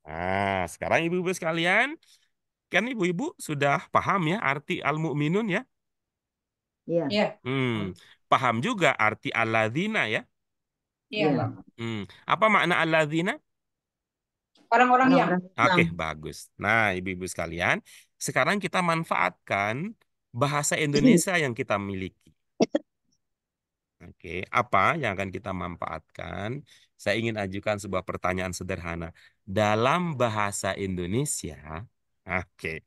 Speaker 1: Nah, sekarang ibu-ibu sekalian, kan ibu-ibu sudah paham ya arti al-mu'minun ya?
Speaker 2: Iya.
Speaker 5: Iya.
Speaker 1: Paham juga arti alladzina ya?
Speaker 5: Iya,
Speaker 2: Iya.
Speaker 5: Pak.
Speaker 1: Apa makna alladzina?
Speaker 5: Orang-orang yang
Speaker 2: Orang-orang
Speaker 1: Oke,
Speaker 2: Islam.
Speaker 1: bagus. Nah, ibu-ibu sekalian, sekarang kita manfaatkan bahasa Indonesia yang kita miliki. Oke, apa yang akan kita manfaatkan? Saya ingin ajukan sebuah pertanyaan sederhana. Dalam bahasa Indonesia, oke,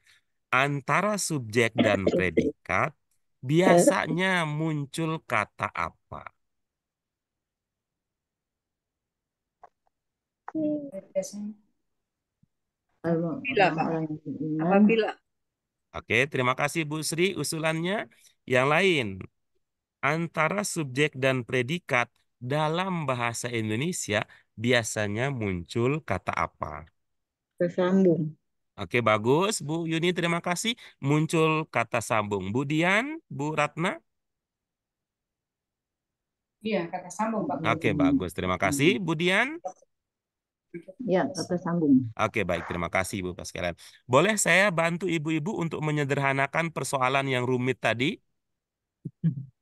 Speaker 1: antara subjek dan predikat biasanya muncul kata apa?
Speaker 5: biasanya.
Speaker 4: Apabila, Pak.
Speaker 2: Orang-orang yang beriman.
Speaker 4: Apabila.
Speaker 1: Oke, terima kasih Bu Sri usulannya. Yang lain, antara subjek dan predikat dalam bahasa Indonesia biasanya muncul kata apa?
Speaker 3: Tersambung.
Speaker 1: Oke, bagus. Bu Yuni, terima kasih. Muncul kata sambung. Bu Dian, Bu Ratna.
Speaker 5: Iya, kata sambung Pak Guru.
Speaker 1: Oke, bagus. Terima kasih. Bu Dian.
Speaker 2: Ya, kata sambung.
Speaker 1: Oke, baik. Terima kasih, Ibu sekalian. Boleh saya bantu ibu-ibu untuk menyederhanakan persoalan yang rumit tadi?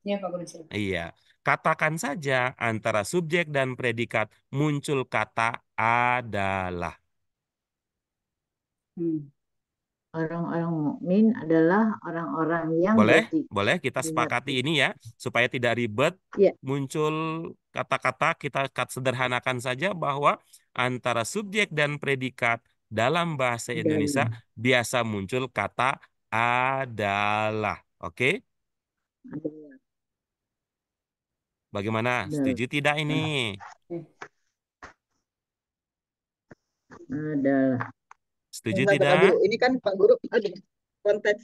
Speaker 5: Iya, Pak Guru. Silakan.
Speaker 1: Iya. Katakan saja antara subjek dan predikat muncul kata adalah.
Speaker 2: Orang-orang mukmin adalah orang-orang yang
Speaker 1: Boleh
Speaker 2: berzikir
Speaker 1: kita
Speaker 2: dengan
Speaker 1: sepakati ini ya, supaya tidak ribet.
Speaker 2: ya,
Speaker 1: Muncul kata-kata, kita sederhanakan saja bahwa antara subjek dan predikat dalam bahasa Indonesia
Speaker 2: adalah
Speaker 1: biasa muncul kata adalah. Oke?
Speaker 2: adalah
Speaker 1: Bagaimana?
Speaker 2: adalah
Speaker 1: Setuju tidak ini?
Speaker 2: adalah
Speaker 1: Setuju
Speaker 3: Enggak, Pak Guru.
Speaker 1: tidak?
Speaker 3: Ini kan Pak Guru, aduh, konteks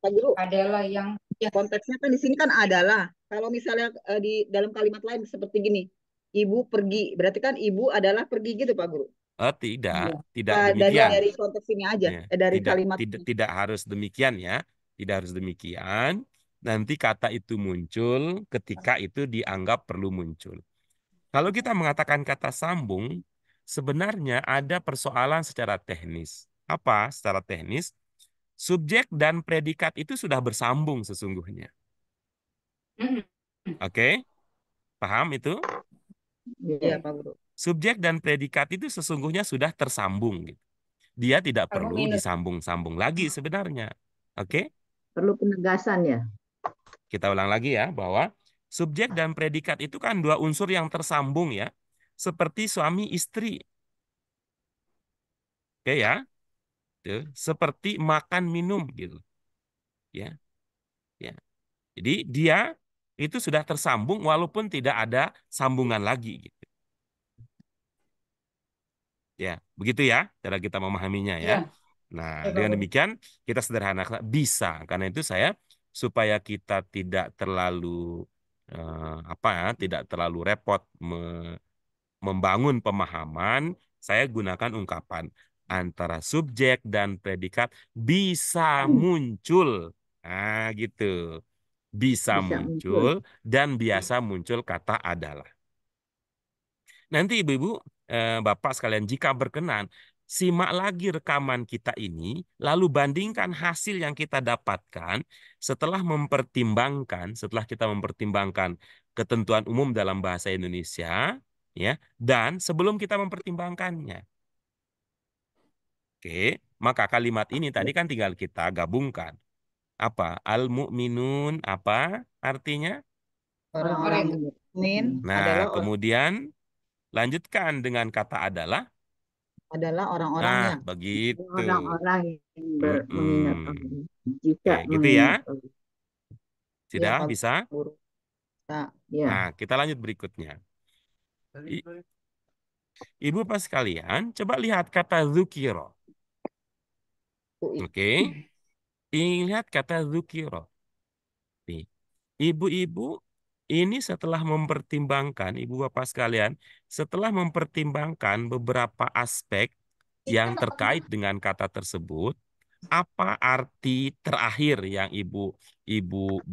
Speaker 3: Pak Guru.
Speaker 5: Adalah yang
Speaker 3: Konteksnya kan di sini kan adalah. Kalau misalnya di dalam kalimat lain seperti gini, ibu pergi, berarti kan ibu adalah pergi gitu Pak Guru.
Speaker 1: Tidak,
Speaker 5: iya.
Speaker 1: tidak
Speaker 3: Dari
Speaker 1: demikian.
Speaker 3: konteks ini aja,
Speaker 1: Ya,
Speaker 3: dari
Speaker 1: tidak,
Speaker 3: kalimat
Speaker 1: tidak,
Speaker 3: ini.
Speaker 1: tidak harus demikian ya. Tidak harus demikian. Nanti kata itu muncul ketika itu dianggap perlu muncul. Kalau kita mengatakan kata sambung, sebenarnya ada persoalan secara teknis. Apa secara teknis? Subjek dan predikat itu sudah bersambung sesungguhnya.
Speaker 5: Mm-mm.
Speaker 1: Oke? Paham itu?
Speaker 3: Iya
Speaker 2: ya,
Speaker 3: Pak Guru.
Speaker 1: Subjek dan predikat itu sesungguhnya sudah tersambung gitu. Dia tidak
Speaker 5: Kamu
Speaker 1: perlu
Speaker 5: minus.
Speaker 1: disambung-sambung lagi sebenarnya. Oke?
Speaker 2: perlu penegasan ya.
Speaker 1: Kita ulang lagi ya, bahwa subjek dan predikat itu kan dua unsur yang tersambung ya. Seperti suami istri. Oke ya? Tuh, seperti makan minum gitu. Ya. Ya. Jadi dia itu sudah tersambung walaupun tidak ada sambungan lagi gitu. Ya, begitu ya cara kita memahaminya ya.
Speaker 5: Iya,
Speaker 1: Nah,
Speaker 5: ya Pak
Speaker 1: dengan
Speaker 5: Guru.
Speaker 1: demikian kita sederhanakan bisa. Karena itu saya supaya kita tidak terlalu tidak terlalu repot membangun pemahaman, saya gunakan ungkapan antara subjek dan predikat bisa muncul. Nah, gitu. Bisa
Speaker 2: Bisa muncul.
Speaker 1: muncul dan biasa muncul kata adalah. Nanti Ibu-ibu, Bapak sekalian, jika berkenan, simak lagi rekaman kita ini, lalu bandingkan hasil yang kita dapatkan setelah kita mempertimbangkan ketentuan umum dalam bahasa Indonesia, ya, dan sebelum kita mempertimbangkannya. Oke, maka kalimat ini tadi kan tinggal kita gabungkan. Apa? Al-mu'minun, apa artinya?
Speaker 3: Orang-orang
Speaker 2: Orang-orang
Speaker 3: mukmin
Speaker 1: Nah, kemudian lanjutkan dengan kata adalah.
Speaker 3: adalah orang-orang
Speaker 1: Nah,
Speaker 3: yang
Speaker 1: begitu.
Speaker 2: orang-orang yang mengingat
Speaker 1: Mm-mm.
Speaker 2: Allah. Jika
Speaker 1: Oke, gitu ya.
Speaker 2: mengingat Allah.
Speaker 3: ya
Speaker 1: Sudah
Speaker 3: Pak
Speaker 1: bisa?
Speaker 3: Guru. Nah,
Speaker 2: Ya,
Speaker 1: Nah, kita lanjut berikutnya. Ibu pas sekalian, coba lihat kata zukiro.
Speaker 3: UI.
Speaker 1: Oke. Ingat kata zukiro. Nih, ibu-ibu ini setelah mempertimbangkan, ibu bapak sekalian, setelah mempertimbangkan beberapa aspek yang terkait dengan kata tersebut, apa arti terakhir yang ibu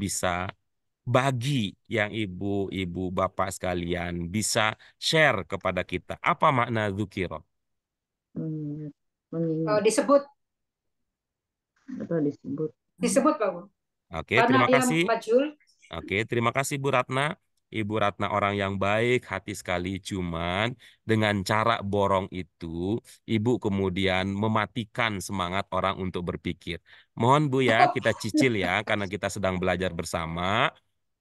Speaker 1: bisa bagi, yang ibu bapak sekalian bisa share kepada kita? Apa makna zukiro?
Speaker 2: mengingat, mengingat
Speaker 5: Disebut
Speaker 2: atau disebut.
Speaker 5: Pak Guru.
Speaker 1: Oke,
Speaker 5: Karena
Speaker 1: terima
Speaker 5: dia
Speaker 1: kasih.
Speaker 5: majhul.
Speaker 1: Oke, terima kasih Bu Ratna. Ibu Ratna orang yang baik hati sekali, cuman dengan cara borong itu, Ibu kemudian mematikan semangat orang untuk berpikir. Mohon Bu ya, kita cicil ya, karena kita sedang belajar bersama.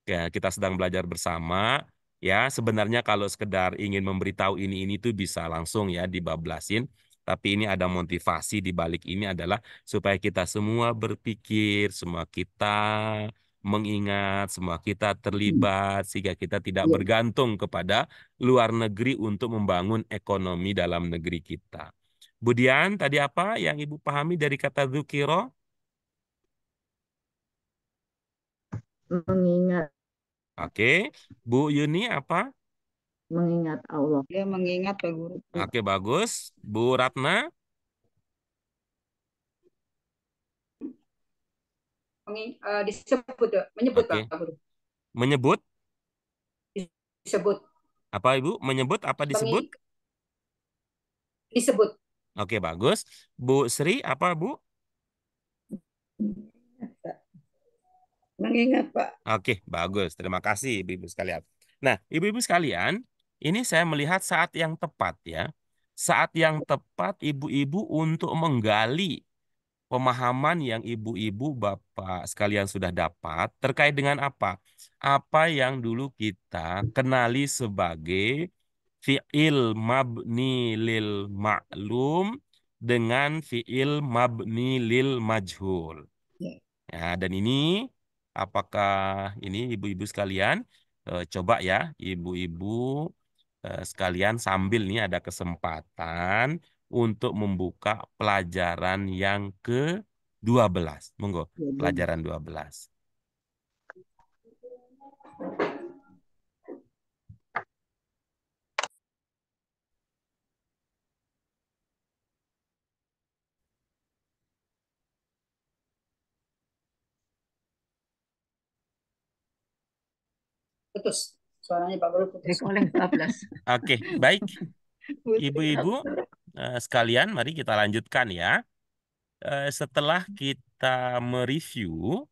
Speaker 1: Ya, kita sedang belajar bersama. Ya, sebenarnya kalau sekedar ingin memberitahu ini tuh bisa langsung ya dibablasin. Tapi ini ada motivasi di balik ini adalah supaya kita semua berpikir, semua kita mengingat, semua kita terlibat sehingga kita tidak
Speaker 2: Iya,
Speaker 1: bergantung kepada luar negeri untuk membangun ekonomi dalam negeri kita. Budian, tadi apa yang Ibu pahami dari kata dzukiro?
Speaker 2: mengingat,
Speaker 1: Oke, Bu Yuni apa?
Speaker 2: mengingat Allah.
Speaker 3: Dia mengingat Pak Guru.
Speaker 1: Oke, bagus. Bu Ratna?
Speaker 5: Disebut, menyebut
Speaker 1: Oke.
Speaker 5: Pak Guru.
Speaker 1: Menyebut?
Speaker 5: Disebut.
Speaker 1: Apa Ibu? Menyebut apa disebut?
Speaker 5: Disebut.
Speaker 1: Oke, bagus. Bu Sri apa Bu?
Speaker 4: Mengingat Pak.
Speaker 1: Oke, bagus. Terima kasih Ibu-ibu sekalian. Nah, Ibu-ibu sekalian, ini saya melihat saat yang tepat ya. Saat yang tepat ibu-ibu untuk menggali pemahaman yang ibu-ibu, bapak sekalian sudah dapat terkait dengan apa? Apa yang dulu kita kenali sebagai fi'il mabni lil ma'lum dengan fi'il mabni lil majhul.
Speaker 4: Ya.
Speaker 1: Ya, dan ini apakah ini ibu-ibu sekalian coba ya ibu-ibu sekalian sambil nih ada kesempatan untuk membuka pelajaran yang ke-12. Monggo,
Speaker 2: Jadi,
Speaker 1: pelajaran 12.
Speaker 5: Putus. Suaranya Pak Guru putus.
Speaker 4: Recording 14.
Speaker 1: Oke, baik.
Speaker 3: Musik.
Speaker 1: Ibu-ibu sekalian, mari kita lanjutkan ya. Setelah kita mereview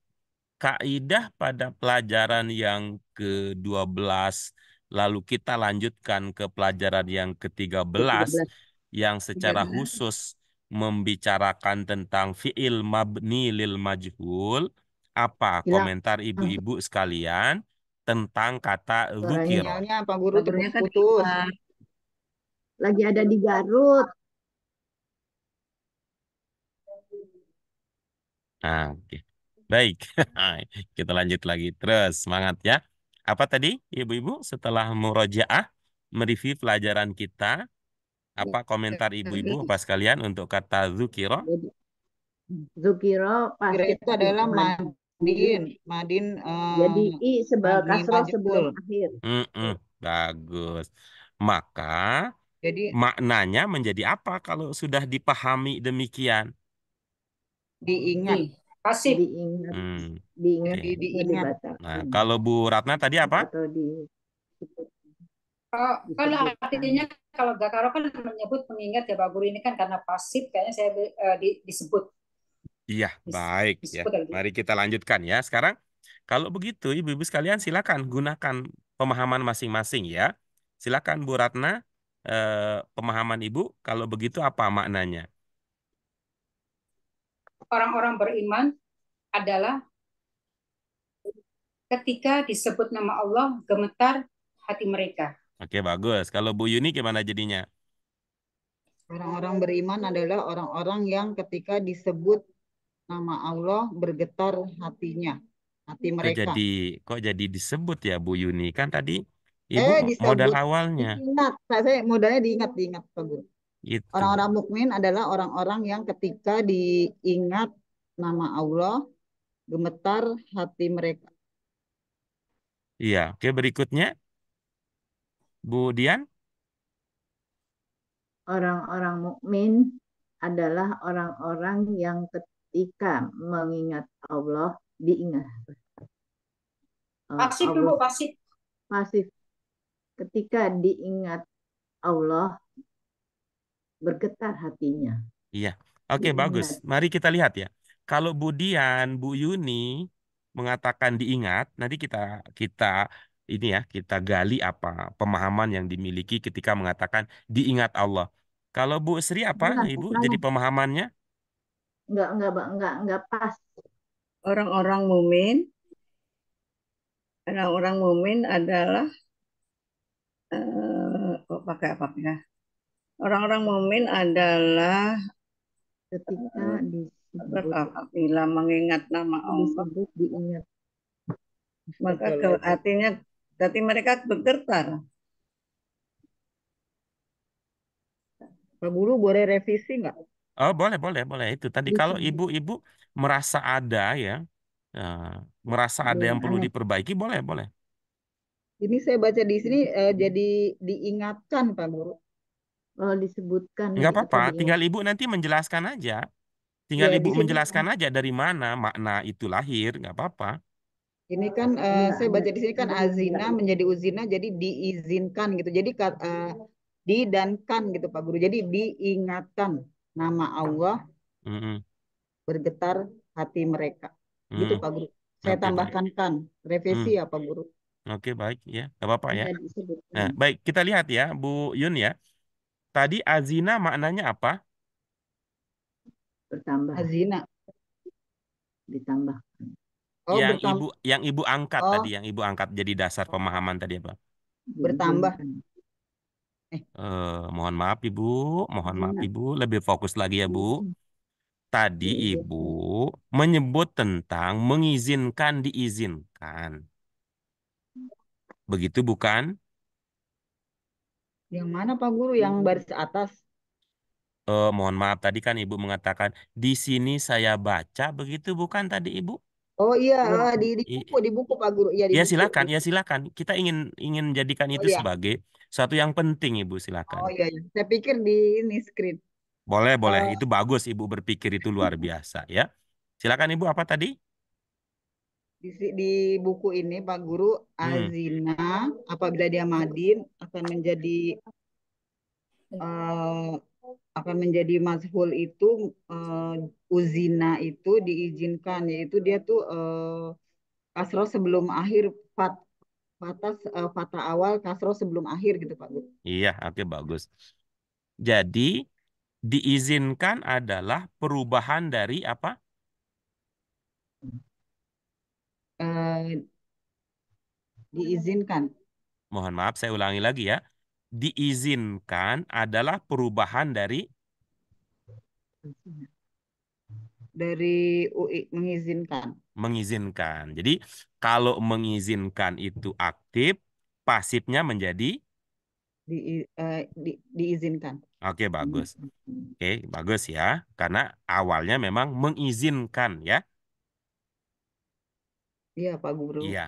Speaker 1: kaidah pada pelajaran yang ke-12, lalu kita lanjutkan ke pelajaran yang ke-13
Speaker 2: ke-13.
Speaker 1: yang secara
Speaker 4: 13.
Speaker 1: khusus membicarakan tentang fi'il mabni lil majhul. Apa
Speaker 2: Hilang
Speaker 1: komentar ibu-ibu sekalian tentang kata
Speaker 2: suaranya.
Speaker 1: dzukiro?
Speaker 3: Sinyalnya Pak Guru
Speaker 4: Pak Gurunya kan
Speaker 3: putus.
Speaker 4: keluar.
Speaker 2: Lagi ada di Garut.
Speaker 1: Nah, oke. Baik, kita lanjut lagi. Terus, semangat ya. Apa tadi, ibu-ibu, setelah murojaah, mereview pelajaran kita, apa komentar ibu-ibu, apa sekalian untuk kata dzukiro?
Speaker 2: Jadi Zukiro
Speaker 3: Kira
Speaker 2: pasti
Speaker 3: itu adalah
Speaker 2: Madin.
Speaker 3: Madin
Speaker 2: Jadi I
Speaker 3: mabni
Speaker 2: kasroh sebelum
Speaker 3: majhul.
Speaker 2: akhir.
Speaker 1: Bagus. Maka
Speaker 3: Jadi
Speaker 1: maknanya menjadi apa kalau sudah dipahami demikian?
Speaker 3: diingat.
Speaker 5: Pasif.
Speaker 2: Diingat,
Speaker 1: Hmm,
Speaker 2: diingat
Speaker 1: oke.
Speaker 2: atau
Speaker 3: Diingat.
Speaker 2: dibatalkan.
Speaker 1: Nah, kalau Bu Ratna tadi apa?
Speaker 2: Atau
Speaker 5: Kalau
Speaker 2: disebutkan.
Speaker 5: artinya kalau Gakaro kan menyebut mengingat ya Pak Guru, ini kan karena pasif kayaknya saya disebut.
Speaker 1: Iya, baik ya.
Speaker 5: Disebut lagi.
Speaker 1: Mari kita lanjutkan ya. Sekarang, kalau begitu, ibu-ibu sekalian silakan gunakan pemahaman masing-masing ya. Silakan Bu Ratna, pemahaman ibu. Kalau begitu apa maknanya?
Speaker 5: Orang-orang beriman adalah ketika disebut nama Allah gemetar hati mereka.
Speaker 1: Oke, bagus. Kalau Bu Yuni gimana jadinya?
Speaker 3: Orang-orang beriman adalah orang-orang yang ketika disebut nama Allah bergetar hati mereka.
Speaker 1: Kok jadi disebut ya Bu Yuni? Kan tadi ibu modal
Speaker 3: Disebut,
Speaker 1: awalnya.
Speaker 3: diingat. Saya modalnya diingat Pak Guru.
Speaker 1: Itu.
Speaker 3: Orang-orang mukmin adalah orang-orang yang ketika diingat nama Allah gemetar hati mereka.
Speaker 1: Iya, oke berikutnya. Bu Dian?
Speaker 2: Orang-orang mukmin adalah orang-orang yang ketika mengingat Allah diingat.
Speaker 5: Pasif dulu, pasif.
Speaker 2: Pasif. Ketika diingat Allah bergetar hatinya.
Speaker 1: Iya. Oke, bagus. Mari kita lihat ya. Kalau Bu Dian, Bu Yuni mengatakan diingat, nanti kita ini ya, kita gali apa pemahaman yang dimiliki ketika mengatakan diingat Allah. Kalau Bu Sri apa,
Speaker 2: Bukan,
Speaker 1: Ibu?
Speaker 2: maknanya.
Speaker 1: Jadi pemahamannya?
Speaker 2: Enggak pas.
Speaker 4: Orang-orang mumin adalah kok pakai apa ya? Orang-orang mumin adalah
Speaker 2: Ketika disebut
Speaker 4: apabila mengingat nama Allah,
Speaker 2: diingat.
Speaker 4: maka artinya hati mereka bergetar.
Speaker 3: Pak Guru boleh revisi nggak?
Speaker 1: Oh, boleh. Itu tadi kalau ibu-ibu merasa ada ya, merasa ada yang perlu diperbaiki, boleh.
Speaker 3: Ini saya baca di sini jadi diingatkan Pak Guru.
Speaker 2: Oh, disebutkan.
Speaker 1: Nggak apa-apa, tinggal ibu nanti menjelaskan aja. Tinggal
Speaker 3: Ya,
Speaker 1: ibu
Speaker 3: disebutkan.
Speaker 1: menjelaskan aja dari mana makna itu lahir, nggak apa-apa.
Speaker 3: Ini kan saya baca di sini kan azina menjadi uzina, jadi diizinkan gitu. Jadi di dan kan gitu Pak Guru. Jadi diingatkan nama Allah bergetar hati mereka. Gitu Pak Guru. Saya
Speaker 1: Oke,
Speaker 3: tambahkan kan revisi ya Pak Guru.
Speaker 1: Oke, baik ya, nggak apa-apa ya.
Speaker 2: Iya, disebutkan.
Speaker 1: Nah, baik kita lihat ya, Bu Yun ya. Tadi azina maknanya apa?
Speaker 2: Bertambah,
Speaker 3: Azina.
Speaker 2: ditambah.
Speaker 3: Oh,
Speaker 1: Yang
Speaker 3: bertambah.
Speaker 1: ibu angkat
Speaker 3: Oh,
Speaker 1: tadi, yang ibu angkat jadi dasar pemahaman tadi apa?
Speaker 3: bertambah.
Speaker 2: Diizinkan.
Speaker 1: Mohon maaf Ibu, mohon maaf
Speaker 2: Azina.
Speaker 1: Ibu, lebih fokus lagi ya Bu. Tadi Ibu
Speaker 2: Diizinkan.
Speaker 1: menyebut tentang mengizinkan diizinkan. Begitu bukan?
Speaker 3: Yang mana Pak Guru? Yang baris atas.
Speaker 1: Mohon maaf tadi kan Ibu mengatakan di sini saya baca, begitu bukan tadi Ibu?
Speaker 3: Oh iya,
Speaker 2: Iya.
Speaker 3: di buku Pak Guru. Iya, di
Speaker 1: Ya
Speaker 3: buku.
Speaker 1: silakan, ya silakan. Kita ingin jadikan
Speaker 3: Oh
Speaker 1: itu
Speaker 3: iya.
Speaker 1: sebagai suatu yang penting Ibu, silakan.
Speaker 3: Oh iya, iya. Saya pikir di ini screen.
Speaker 1: Boleh, boleh.
Speaker 3: Eh,
Speaker 1: Itu bagus Ibu berpikir itu luar biasa ya. Silakan Ibu apa tadi?
Speaker 3: di buku ini Pak Guru,
Speaker 1: Hmm.
Speaker 3: azina apabila dia madin eh, akan menjadi mazhul itu, uzina itu diizinkan, yaitu dia tuh kasroh sebelum akhir, fatah awal kasroh sebelum akhir gitu Pak Guru.
Speaker 1: Iya, oke bagus. Jadi diizinkan adalah perubahan dari apa?
Speaker 3: Eh, diizinkan
Speaker 1: Mohon maaf, saya ulangi lagi ya. Diizinkan adalah perubahan dari
Speaker 3: dari UI, mengizinkan,
Speaker 1: mengizinkan. Jadi kalau mengizinkan itu aktif, pasifnya menjadi
Speaker 3: diizinkan.
Speaker 1: oke bagus. Oke, bagus ya. Karena awalnya memang mengizinkan ya.
Speaker 3: Iya Pak Guru.
Speaker 1: Iya.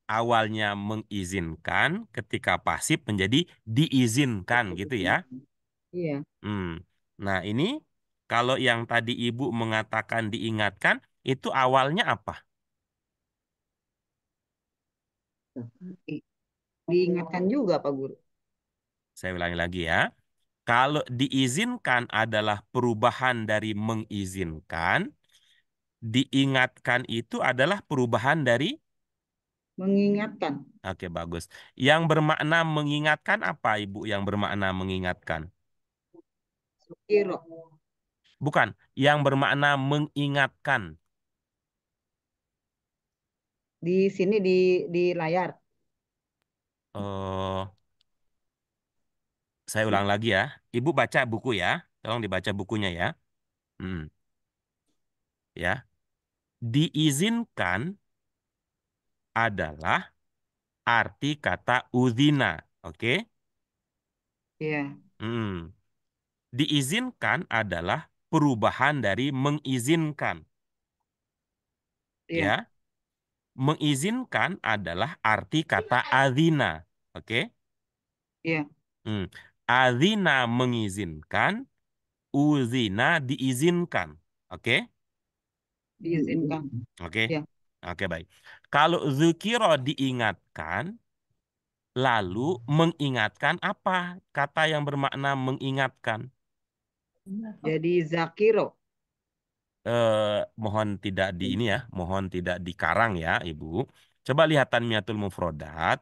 Speaker 1: Awalnya mengizinkan, ketika pasif menjadi diizinkan gitu ya.
Speaker 3: Iya.
Speaker 1: Hmm. Nah, ini kalau yang tadi Ibu mengatakan diingatkan, itu awalnya apa?
Speaker 3: Diingatkan juga Pak Guru.
Speaker 1: Saya ulangi lagi ya. Kalau diizinkan adalah perubahan dari mengizinkan, diingatkan itu adalah perubahan dari
Speaker 3: Mengingatkan.
Speaker 1: oke, bagus. Yang bermakna mengingatkan apa, Ibu? Yang bermakna mengingatkan?
Speaker 3: Sukiro.
Speaker 1: Bukan, yang bermakna mengingatkan.
Speaker 3: Di sini di layar.
Speaker 1: Eh, saya ulang lagi ya. Ibu baca buku ya. Tolong dibaca bukunya ya. Hmm, ya. Diizinkan adalah arti kata udhina. Oke?
Speaker 3: Iya.
Speaker 1: Hmm. Diizinkan adalah perubahan dari mengizinkan.
Speaker 3: Iya.
Speaker 1: Ya. Mengizinkan adalah arti kata adzina. Oke?
Speaker 3: Iya.
Speaker 1: Hmm. Adzina mengizinkan, uzina diizinkan. Oke?
Speaker 3: Diizinkan.
Speaker 1: Oke?
Speaker 3: Iya.
Speaker 1: Oke, baik. Kalau zukiro diingatkan, lalu mengingatkan apa? Kata yang bermakna mengingatkan.
Speaker 3: Jadi zakiro.
Speaker 1: Mohon tidak di ini ya, mohon tidak dikarang ya, Ibu. Coba lihat Tanmiyatul Mufrodat.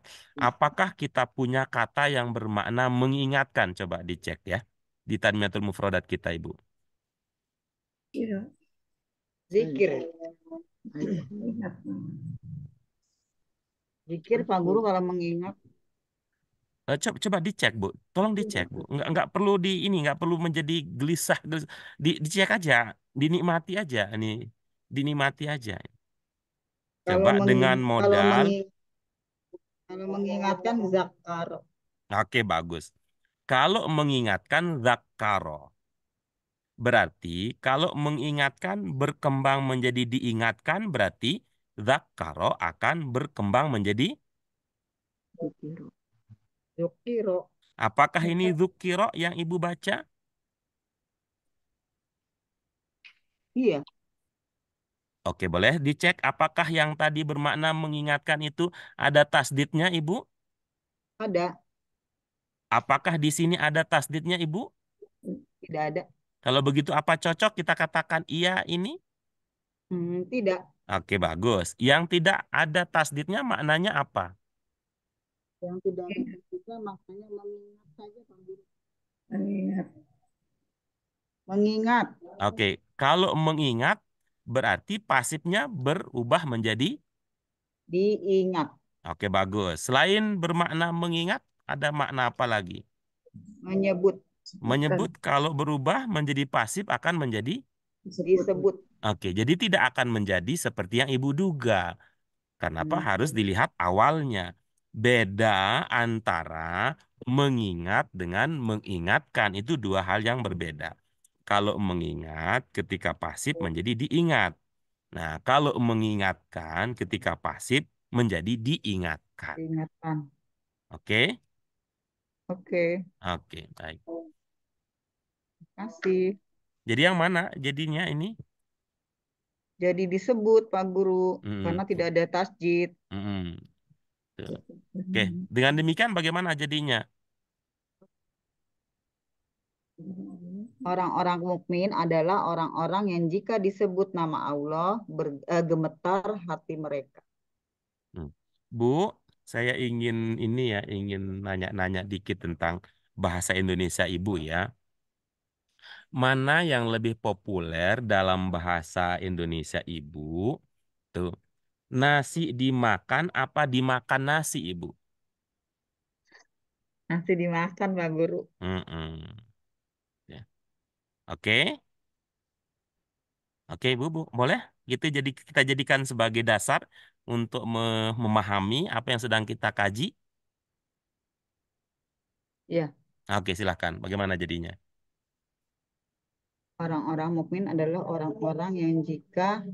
Speaker 1: Apakah kita punya kata yang bermakna mengingatkan? Coba dicek ya. Di Tanmiyatul Mufrodat kita, Ibu.
Speaker 4: Iya,
Speaker 3: Zikir.
Speaker 4: ingat.
Speaker 3: Zikir Pak Guru kalau mengingat.
Speaker 1: Coba dicek, Bu. Tolong dicek, Bu. Nggak perlu di ini, nggak perlu menjadi gelisah. Dicek aja, dinikmati aja. Ini dinikmati aja.
Speaker 3: Kalau
Speaker 1: Coba dengan
Speaker 3: kalau
Speaker 1: modal.
Speaker 3: kalau mengingatkan zakaro.
Speaker 1: Oke, bagus. Kalau mengingatkan zakaro. Berarti kalau mengingatkan berkembang menjadi diingatkan, berarti zakaro akan berkembang menjadi
Speaker 2: Dikira.
Speaker 3: Zukiro.
Speaker 1: apakah ini zukiro yang Ibu baca?
Speaker 3: Iya.
Speaker 1: Oke, boleh dicek apakah yang tadi bermakna mengingatkan itu ada tasdidnya, Ibu?
Speaker 3: Ada.
Speaker 1: Apakah di sini ada tasdidnya, Ibu?
Speaker 3: Tidak ada.
Speaker 1: Kalau begitu apa cocok kita katakan iya ini?
Speaker 3: Tidak.
Speaker 1: Oke, bagus. Yang tidak ada tasdidnya maknanya apa?
Speaker 3: Yang tidak ada tasdidnya maknanya mengingat saja Pak Guru.
Speaker 4: Mengingat.
Speaker 3: Mengingat.
Speaker 1: Oke, Kalau mengingat berarti pasifnya berubah menjadi
Speaker 3: diingat,
Speaker 1: oke, bagus. Selain bermakna mengingat, ada makna apa lagi?
Speaker 3: menyebut,
Speaker 1: Menyebut kalau berubah menjadi pasif akan menjadi
Speaker 3: disebut.
Speaker 1: oke, jadi tidak akan menjadi seperti yang Ibu duga. Kenapa harus dilihat awalnya? Beda antara mengingat dengan mengingatkan itu dua hal yang berbeda. Kalau mengingat ketika pasif menjadi diingat. Nah, kalau mengingatkan ketika pasif menjadi diingatkan.
Speaker 3: Diingatkan.
Speaker 1: Oke?
Speaker 3: Oke,
Speaker 1: Oke, baik.
Speaker 3: kasih.
Speaker 1: Jadi yang mana jadinya ini?
Speaker 3: Jadi disebut Pak Guru
Speaker 1: Hmm,
Speaker 3: karena tidak ada tasjid.
Speaker 1: hmm, tuh. Oke, dengan demikian bagaimana jadinya?
Speaker 3: Orang-orang mukmin adalah orang-orang yang jika disebut nama Allah gemetar hati mereka.
Speaker 1: Hmm. Bu, saya ingin ini ya, ingin nanya-nanya dikit tentang bahasa Indonesia Ibu ya. Mana yang lebih populer dalam bahasa Indonesia Ibu? Tuh, nasi dimakan apa dimakan nasi Ibu?
Speaker 3: Nasi dimakan Pak Guru.
Speaker 1: Mm-mm. Ya. Oke, oke Bu, boleh? Gitu jadi kita jadikan sebagai dasar untuk memahami apa yang sedang kita kaji.
Speaker 3: Ya,
Speaker 1: Oke, silahkan. Bagaimana jadinya?
Speaker 3: orang-orang mukmin adalah orang-orang yang jika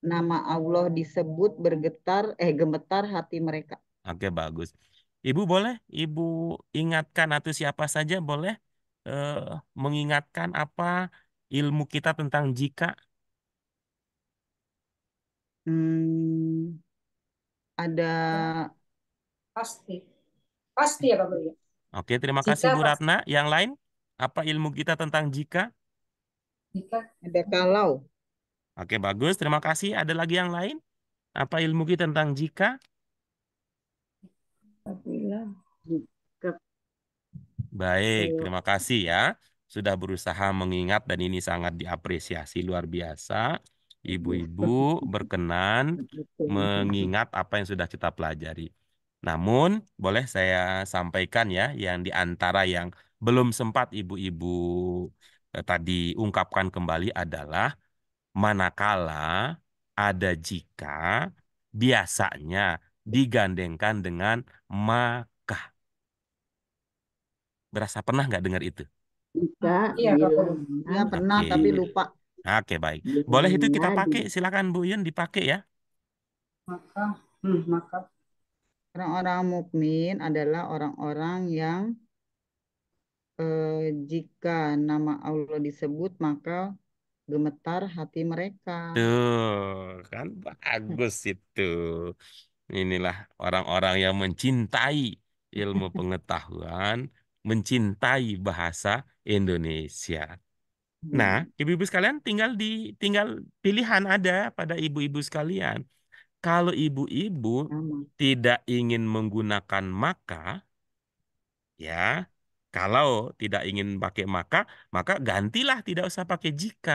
Speaker 3: nama Allah disebut gemetar hati mereka.
Speaker 1: Oke, bagus. Ibu boleh, Ibu ingatkan atau siapa saja boleh eh, mengingatkan apa ilmu kita tentang jika.
Speaker 3: Hmm, ada
Speaker 5: Pasti. Pasti ya Pak Guru ya.
Speaker 1: Oke, terima kasih
Speaker 5: Jika
Speaker 1: Bu
Speaker 5: pasti.
Speaker 1: Ratna. Yang lain, apa ilmu kita tentang jika?
Speaker 5: Jika
Speaker 3: ada kalau,
Speaker 1: Oke, bagus. Terima kasih. Ada lagi yang lain? Apa ilmu kita tentang jika?
Speaker 4: Apabila
Speaker 2: Jika
Speaker 1: Baik,
Speaker 2: saya
Speaker 1: terima kasih ya. Sudah berusaha mengingat dan ini sangat diapresiasi luar biasa. Ibu-ibu berkenan mengingat apa yang sudah kita pelajari. Namun, boleh saya sampaikan ya, yang di antara yang belum sempat ibu-ibu tadi ungkapkan kembali adalah manakala ada jika biasanya digandengkan dengan maka. Berasa pernah nggak dengar itu?
Speaker 2: jika
Speaker 5: iya Pak
Speaker 2: bila
Speaker 5: Guru.
Speaker 3: ya pernah
Speaker 1: Oke.
Speaker 3: tapi lupa.
Speaker 1: Oke, baik. Boleh itu kita
Speaker 2: bila
Speaker 1: pakai, silakan Bu Yun dipakai ya.
Speaker 5: Maka
Speaker 3: Orang-orang mukmin adalah orang-orang yang jika nama Allah disebut maka gemetar hati mereka.
Speaker 1: Tuh, kan bagus itu. Inilah orang-orang yang mencintai ilmu pengetahuan, mencintai bahasa Indonesia. Nah, ibu-ibu sekalian tinggal pilihan ada pada ibu-ibu sekalian. Kalau ibu-ibu
Speaker 3: Nama.
Speaker 1: tidak ingin menggunakan maka, ya, kalau tidak ingin pakai maka gantilah tidak usah pakai jika.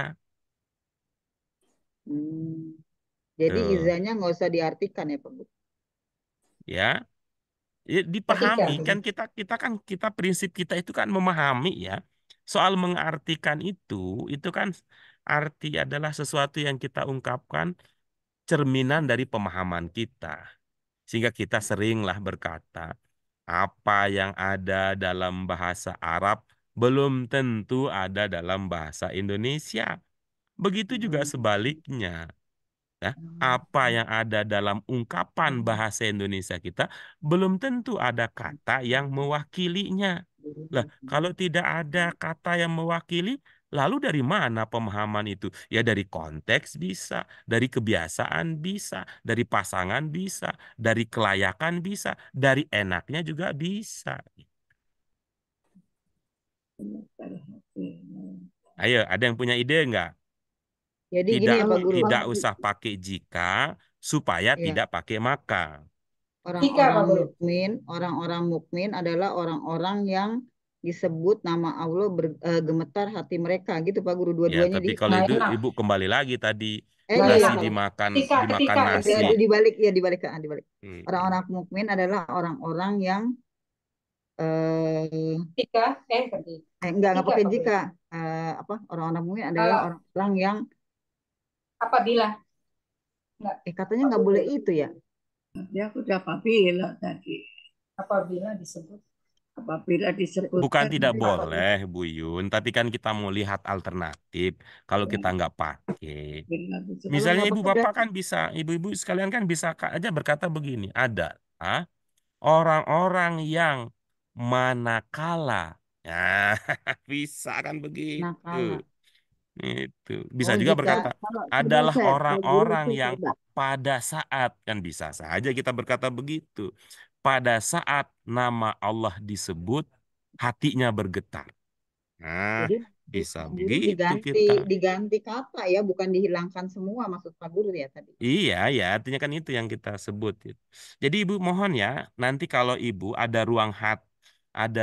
Speaker 3: Jadi
Speaker 1: Tuh,
Speaker 3: izahnya nggak usah diartikan ya Pak Guru.
Speaker 1: ya. Ya,
Speaker 5: ketika
Speaker 1: dipahami kan kita prinsip kita itu kan memahami ya. Soal mengartikan itu kan arti adalah sesuatu yang kita ungkapkan cerminan dari pemahaman kita. Sehingga kita seringlah berkata, apa yang ada dalam bahasa Arab belum tentu ada dalam bahasa Indonesia. Begitu juga sebaliknya. Ya, apa yang ada dalam ungkapan bahasa Indonesia kita belum tentu ada kata yang mewakilinya. Lah, kalau tidak ada kata yang mewakili, lalu dari mana pemahaman itu? Ya dari konteks bisa, dari kebiasaan bisa, dari pasangan bisa, dari kelayakan bisa, dari enaknya juga bisa.
Speaker 4: gemetar hati.
Speaker 1: Ayo, ada yang punya ide nggak?
Speaker 3: Jadi gini
Speaker 1: Tidak,
Speaker 3: ya Pak Guru.
Speaker 1: tidak usah pakai jika supaya
Speaker 3: Ya,
Speaker 1: tidak pakai maka.
Speaker 5: jika Pak Guru.
Speaker 3: orang-orang mukmin adalah orang-orang yang disebut nama Allah gemetar hati mereka gitu Pak Guru,
Speaker 1: Ya,
Speaker 3: dua-duanya
Speaker 1: tapi
Speaker 3: di
Speaker 1: kalau
Speaker 5: Nah,
Speaker 1: itu
Speaker 5: enak.
Speaker 1: ibu kembali lagi tadi
Speaker 3: iya
Speaker 5: Nah,
Speaker 3: iya
Speaker 1: nasi
Speaker 5: enak.
Speaker 3: kalau
Speaker 1: dimakan
Speaker 5: Ketika
Speaker 3: ya,
Speaker 1: nasi.
Speaker 3: dibalik dibalik.
Speaker 1: Hmm.
Speaker 3: Orang-orang mukmin adalah orang-orang yang eh
Speaker 5: ketika tadi
Speaker 3: enggak
Speaker 5: ketika
Speaker 3: pakai
Speaker 5: Pak Guru.
Speaker 3: jika. Apa orang-orang mukmin adalah
Speaker 5: Eh,
Speaker 3: orang-orang yang
Speaker 5: apabila enggak
Speaker 3: katanya nggak boleh itu ya.
Speaker 4: Dia udah apabila tadi.
Speaker 5: apabila disebut
Speaker 4: Apabila
Speaker 1: Bukan
Speaker 4: disebutkan
Speaker 1: tidak
Speaker 5: apabila
Speaker 1: boleh, Bu Yun, tapi kan kita mau lihat alternatif. Kalau kita nggak pakai,
Speaker 4: bila disebut
Speaker 3: Kalau
Speaker 1: misalnya
Speaker 3: nggak
Speaker 1: ibu
Speaker 3: pakai
Speaker 1: bapak
Speaker 3: berarti
Speaker 1: kan bisa, ibu-ibu sekalian kan bisa aja berkata begini, ada orang-orang yang manakala, ya bisa kan begitu.
Speaker 3: nakala.
Speaker 1: Itu bisa
Speaker 3: Oh
Speaker 1: juga
Speaker 3: jika
Speaker 1: berkata
Speaker 2: Kalau coba
Speaker 1: adalah
Speaker 2: saya guru
Speaker 1: orang-orang
Speaker 2: tuh
Speaker 1: yang
Speaker 2: coba.
Speaker 1: pada saat, kan bisa saja kita berkata begitu. Pada saat nama Allah disebut, hatinya bergetar. Nah,
Speaker 3: jadi
Speaker 1: bisa
Speaker 3: Pak Guru
Speaker 1: begitu kita.
Speaker 3: diganti kata ya, bukan dihilangkan semua maksud Pak Guru ya tadi.
Speaker 1: Iya, ya, artinya kan itu yang kita sebut. Gitu. Jadi ibu mohon ya, nanti kalau ibu ada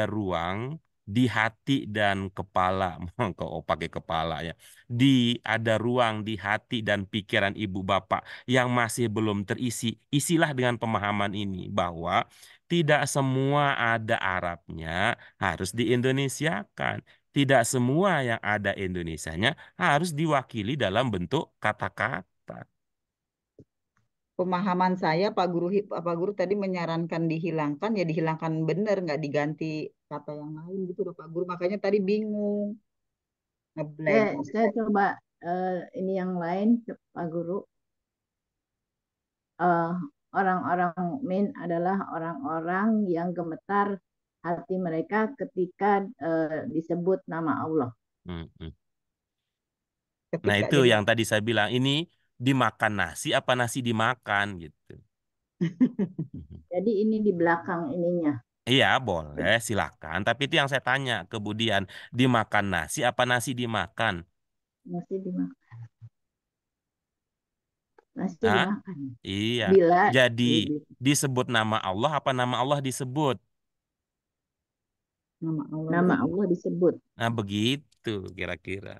Speaker 1: ruang di hati dan kepala, kok pakai kepala ya, ada ruang di hati dan pikiran ibu bapak yang masih belum terisi, isilah dengan pemahaman ini bahwa tidak semua ada Arabnya harus diindonesiakan. Tidak semua yang ada Indonesianya harus diwakili dalam bentuk kata-kata.
Speaker 3: Pemahaman saya Pak Guru tadi menyarankan dihilangkan ya dihilangkan bener, nggak diganti kata yang lain gitu loh Pak Guru, makanya tadi bingung ngeblank.
Speaker 2: Saya coba ini yang lain, Pak Guru. Eh, orang-orang mukmin adalah orang-orang yang gemetar hati mereka ketika disebut nama Allah.
Speaker 1: Hmm, hmm. Nah
Speaker 3: Ketika
Speaker 1: itu
Speaker 3: jadi
Speaker 1: yang tadi saya bilang, ini dimakan nasi apa nasi dimakan gitu.
Speaker 2: Jadi ini di belakang ininya.
Speaker 1: Iya boleh silakan, tapi itu yang saya tanya kemudian, dimakan nasi apa nasi dimakan?
Speaker 2: Nasi dimakan. Nasi
Speaker 1: Hah?
Speaker 2: dimakan.
Speaker 1: Iya.
Speaker 2: Bila
Speaker 1: Jadi
Speaker 2: di-
Speaker 1: disebut nama Allah apa nama Allah disebut?
Speaker 3: nama Allah
Speaker 2: nama
Speaker 3: disebut.
Speaker 2: Allah disebut.
Speaker 1: Nah begitu kira-kira.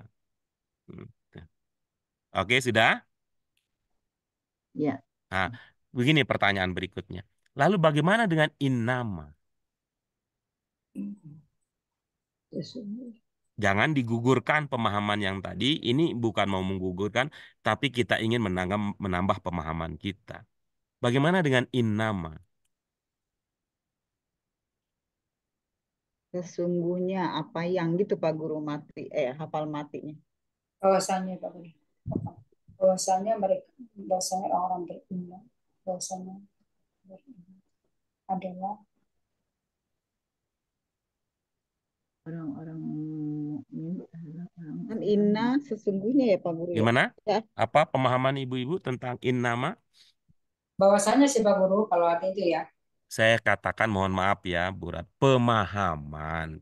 Speaker 1: Hmm. Oke sudah?
Speaker 2: Ya.
Speaker 1: Nah begini pertanyaan berikutnya. Lalu bagaimana dengan innama? Jangan digugurkan pemahaman yang tadi. Ini bukan mau menggugurkan, tapi kita ingin menambah pemahaman kita. Bagaimana dengan innama?
Speaker 3: Sesungguhnya apa yang gitu Pak Guru mati hafal matinya.
Speaker 5: bahwasannya Pak Guru. Bahwasanya orang beriman, bahwasanya beriman adalah
Speaker 2: Orang-orang mukmin adalah
Speaker 3: Kan
Speaker 2: orang-orang
Speaker 3: inna sesungguhnya ya Pak Guru ya.
Speaker 1: Gimana?
Speaker 3: Ya,
Speaker 1: Apa pemahaman ibu-ibu tentang innama?
Speaker 5: bahwasanya sih Pak Guru kalau arti itu ya.
Speaker 1: Saya katakan mohon maaf ya, Burat. Pemahaman.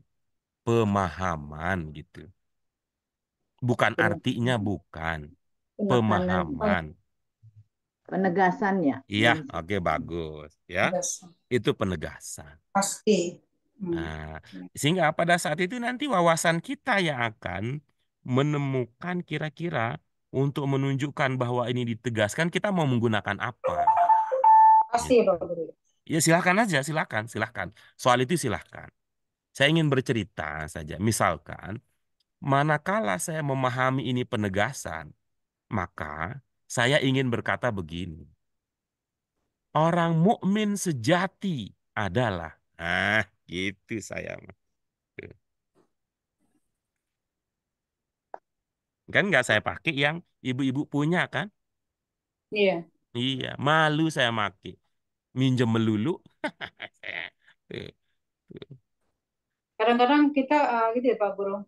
Speaker 1: Pemahaman gitu. Bukan artinya bukan.
Speaker 2: penekanan,
Speaker 1: Pemahaman.
Speaker 2: penegasannya.
Speaker 1: Iya, oke bagus. Ya,
Speaker 5: Tegas.
Speaker 1: itu penegasan.
Speaker 5: Pasti.
Speaker 1: Nah, sehingga pada saat itu nanti wawasan kita yang akan menemukan kira-kira untuk menunjukkan bahwa ini ditegaskan, kita mau menggunakan apa.
Speaker 5: Pasti
Speaker 1: Gitu.
Speaker 5: Pak Guru.
Speaker 1: Ya silakan aja, silakan. Soal itu silakan. Saya ingin bercerita saja. Misalkan, manakala saya memahami ini penegasan, maka saya ingin berkata begini. Orang mukmin sejati adalah, gitu saya. Kan nggak saya pakai yang ibu-ibu punya kan?
Speaker 5: Iya.
Speaker 1: Iya, malu saya pakai. Minjem melulu.
Speaker 5: Kadang-kadang kita gitu ya Pak Guru.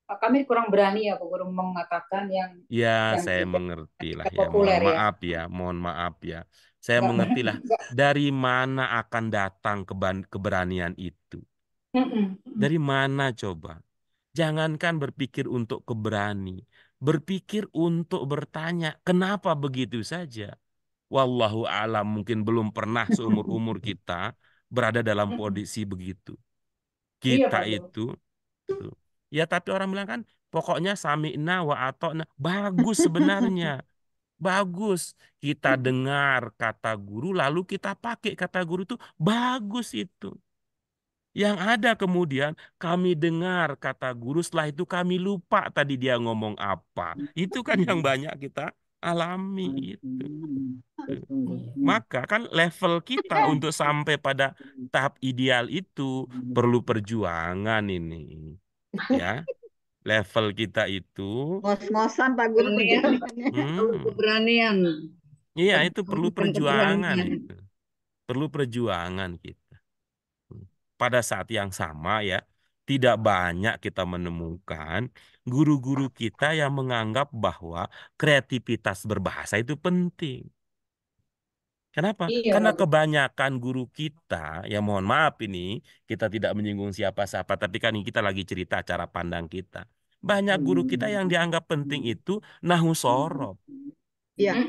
Speaker 5: Kami kurang berani ya Pak Guru mengatakan yang
Speaker 1: Ya, saya
Speaker 5: tidak
Speaker 1: mengerti lah ya.
Speaker 5: populer ya.
Speaker 1: Mohon maaf ya. Saya
Speaker 5: Nggak,
Speaker 1: mengerti lah.
Speaker 5: nggak.
Speaker 1: Dari mana akan datang keberanian itu?
Speaker 5: Mm-mm.
Speaker 1: Dari mana coba? Jangankan berpikir untuk keberani. Berpikir untuk bertanya, kenapa begitu saja? Wallahu alam, mungkin belum pernah seumur-umur kita berada dalam
Speaker 5: Mm-mm.
Speaker 1: kondisi begitu.
Speaker 5: Iya,
Speaker 1: kita
Speaker 5: Pak Guru.
Speaker 1: itu tuh. Ya tapi orang bilang kan pokoknya sami'na wa atokna. Bagus sebenarnya. Bagus. Kita dengar kata guru lalu kita pakai kata guru itu bagus itu. Yang ada kemudian kami dengar kata guru setelah itu kami lupa tadi dia ngomong apa. Itu kan yang banyak kita alami itu. Maka kan level kita untuk sampai pada tahap ideal itu perlu perjuangan ini. Ya, level kita itu
Speaker 3: Ngos-ngosan Pak Guru
Speaker 4: Keberanian,
Speaker 3: perjalanannya.
Speaker 4: perlu keberanian,
Speaker 1: iya itu perlu
Speaker 4: bukan
Speaker 1: perjuangan
Speaker 4: keberanian.
Speaker 1: itu. Perlu perjuangan kita. Pada saat yang sama ya, tidak banyak kita menemukan guru-guru kita yang menganggap bahwa kreativitas berbahasa itu penting. Kenapa?
Speaker 5: Iya,
Speaker 1: Karena
Speaker 5: Pak Guru.
Speaker 1: kebanyakan guru kita, ya mohon maaf ini, kita tidak menyinggung siapa-siapa, tapi kan ini kita lagi cerita cara pandang kita. Banyak guru kita yang dianggap penting itu nahu sorob.
Speaker 3: Iya,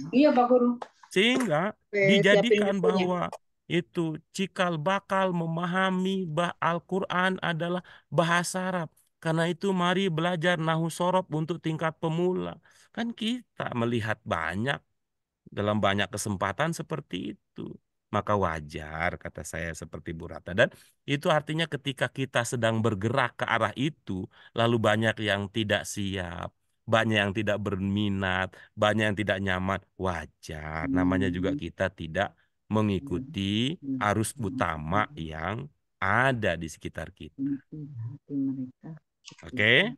Speaker 5: Iya, Pak Guru.
Speaker 1: Sehingga
Speaker 3: siapin
Speaker 1: dijadikan
Speaker 3: bukunya.
Speaker 1: bahwa itu cikal bakal memahami Al-Quran adalah bahasa Arab. Karena itu mari belajar nahu sorob untuk tingkat pemula. Kan kita melihat banyak dalam banyak kesempatan seperti itu. Maka wajar kata saya seperti Bu Ratna. Dan itu artinya ketika kita sedang bergerak ke arah itu, lalu banyak yang tidak siap, banyak yang tidak berminat, banyak yang tidak nyaman, wajar. Namanya juga kita tidak mengikuti arus utama yang ada di sekitar kita. Oke?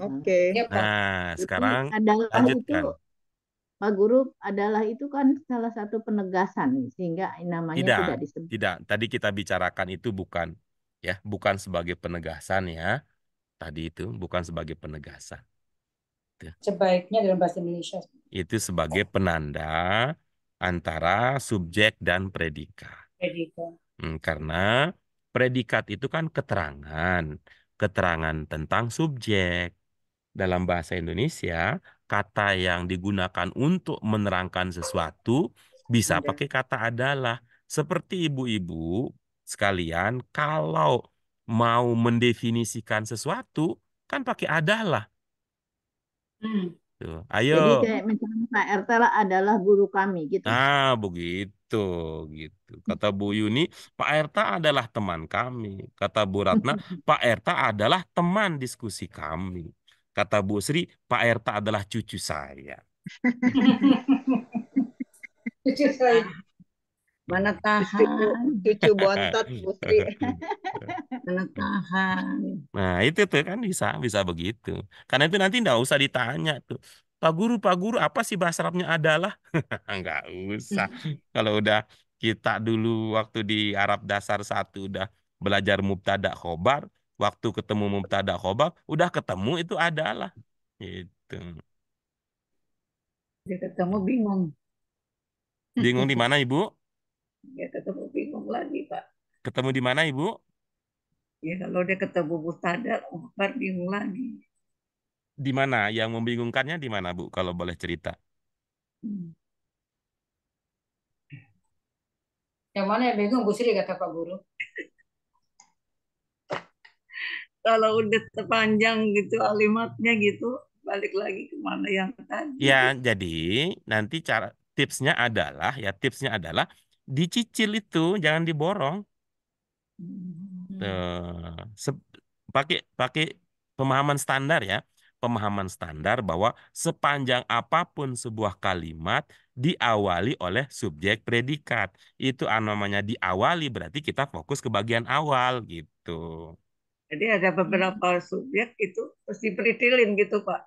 Speaker 3: Oke.
Speaker 5: Iya, Pak.
Speaker 1: Nah,
Speaker 2: Jadi
Speaker 1: sekarang
Speaker 2: adalah itu
Speaker 1: lanjutkan.
Speaker 2: Pak Guru adalah itu kan salah satu penegasan sehingga namanya
Speaker 1: Tidak,
Speaker 2: tidak disebut.
Speaker 1: tidak. Tadi kita bicarakan itu bukan ya, bukan sebagai penegasan ya. Tadi itu bukan sebagai penegasan.
Speaker 5: Sebaiknya dalam bahasa Indonesia.
Speaker 1: Itu sebagai penanda antara subjek dan predikat.
Speaker 5: Predikat.
Speaker 1: Karena predikat itu kan keterangan, keterangan tentang subjek. Dalam bahasa Indonesia, kata yang digunakan untuk menerangkan sesuatu bisa pakai kata adalah. Seperti ibu-ibu sekalian, kalau mau mendefinisikan sesuatu, kan pakai adalah. Tuh. Ayo.
Speaker 2: Jadi kayak misalnya Pak RT lah adalah guru kami gitu.
Speaker 1: Ah, begitu, gitu. Kata Bu Yuni, Pak Erta adalah teman kami. Kata Bu Ratna, Pak Erta adalah teman diskusi kami. Kata Bu Sri, Pak Erta adalah cucu saya.
Speaker 5: Cucu saya.
Speaker 4: Mana tahan,
Speaker 3: Cucu bontot Bu Sri.
Speaker 4: mana tahan.
Speaker 1: Nah, itu tuh kan bisa begitu. Karena itu nanti nggak usah ditanya tuh. Pak Guru, apa sih bahasa Arabnya adalah? Nggak usah. Kalau udah kita dulu waktu di Arab dasar 1 udah belajar mubtada khobar, waktu ketemu mubtada khobar, udah ketemu itu adalah. Itu.
Speaker 4: Dia ketemu bingung.
Speaker 1: Bingung di mana, Ibu?
Speaker 4: Dia ketemu bingung lagi, Pak.
Speaker 1: Ketemu di mana, Ibu?
Speaker 4: Ya kalau dia ketemu Mustada, Umar bingung lagi.
Speaker 1: Di mana? Yang membingungkannya di mana, Bu? Kalau boleh cerita.
Speaker 5: Yang mana yang bingung Bu Sri kata Pak Guru.
Speaker 4: Kalau udah terpanjang gitu kalimatnya gitu, balik lagi ke mana yang tadi.
Speaker 1: Ya, jadi nanti tipsnya adalah dicicil itu, jangan diborong. Pakai pakai pemahaman standar ya. Pemahaman standar bahwa sepanjang apapun sebuah kalimat diawali oleh subjek predikat. Itu namanya diawali berarti kita fokus ke bagian awal gitu.
Speaker 4: Jadi ada beberapa subjek itu mesti peritilin gitu, Pak.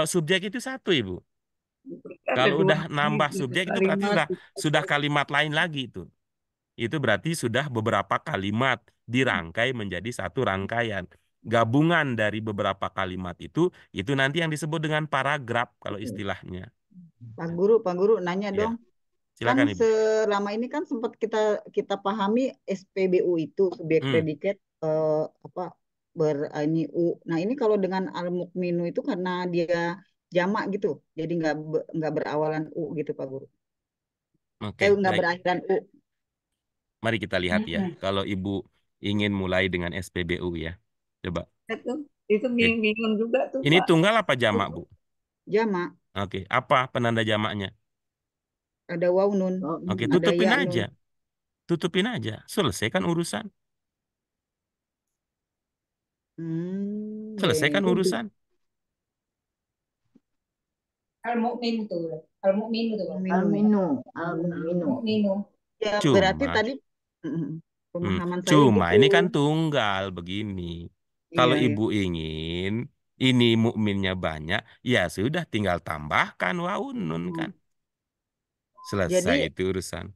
Speaker 1: Subjek itu satu, Ibu.
Speaker 4: Ada
Speaker 1: Kalau
Speaker 4: 2
Speaker 1: udah
Speaker 4: kali
Speaker 1: nambah
Speaker 4: gitu,
Speaker 1: subjek itu berarti
Speaker 4: kalimat.
Speaker 1: sudah kalimat lain lagi itu. Itu berarti sudah beberapa kalimat dirangkai menjadi satu rangkaian. Gabungan dari beberapa kalimat itu nanti yang disebut dengan paragraf kalau istilahnya.
Speaker 3: Pak Guru nanya
Speaker 1: Ya,
Speaker 3: dong.
Speaker 1: silakan
Speaker 3: Kan
Speaker 1: Ibu.
Speaker 3: selama ini kan sempat kita pahami SPBU itu subjek predikat ini U. Nah ini kalau dengan al-mukminu itu karena dia jamak gitu, jadi nggak berawalan U gitu Pak Guru.
Speaker 1: Oke,
Speaker 3: Nggak
Speaker 1: baik.
Speaker 3: berakhiran U.
Speaker 1: Mari kita lihat ya. Kalau Ibu ingin mulai dengan SPBU ya. Coba.
Speaker 4: Itu
Speaker 1: Oke.
Speaker 4: bingung juga tuh,
Speaker 1: Ini
Speaker 4: Pak.
Speaker 1: tunggal apa jamak, Bu?
Speaker 3: Jamak.
Speaker 1: Oke, apa penanda jamaknya?
Speaker 3: Ada waw nun.
Speaker 1: Oke,
Speaker 3: Ada
Speaker 1: tutupin
Speaker 3: ya
Speaker 1: aja.
Speaker 3: nun.
Speaker 1: Tutupin aja. Selesaikan urusan.
Speaker 3: Ya
Speaker 1: Selesaikan
Speaker 3: ini.
Speaker 1: urusan.
Speaker 5: Al-Mu'min tuh. Al-Mu'min tuh.
Speaker 2: Al-minu, al-minu.
Speaker 5: Al-Mu'minu.
Speaker 3: Ya berarti
Speaker 1: Cuma,
Speaker 3: tadi pemahaman saya
Speaker 1: cuma
Speaker 3: gitu.
Speaker 1: ini kan tunggal begini. Kalau
Speaker 3: Iya,
Speaker 1: ibu ingin ini mukminnya banyak, ya sudah tinggal tambahkan waun nun kan. Selesai
Speaker 3: Jadi
Speaker 1: itu urusan.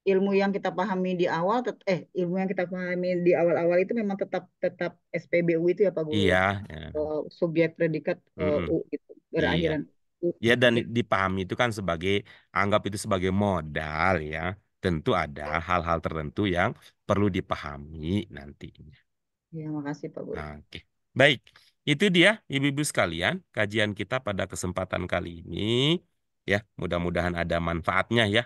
Speaker 3: ilmu yang kita pahami di awal, ilmu yang kita pahami di awal-awal itu memang tetap SPBU itu ya Pak Guru
Speaker 1: Iya,
Speaker 3: ya.
Speaker 1: ya.
Speaker 3: Subjek predikat
Speaker 1: Mm-mm.
Speaker 3: U itu
Speaker 1: Iya.
Speaker 3: berakhiran U.
Speaker 1: Ya dan
Speaker 3: Oke.
Speaker 1: dipahami itu kan sebagai anggap itu sebagai modal ya. Tentu ada hal-hal tertentu yang perlu dipahami nantinya.
Speaker 3: Ya, makasih Pak Guru.
Speaker 1: Oke. Baik, itu dia ibu-ibu sekalian kajian kita pada kesempatan kali ini ya. Mudah-mudahan ada manfaatnya ya.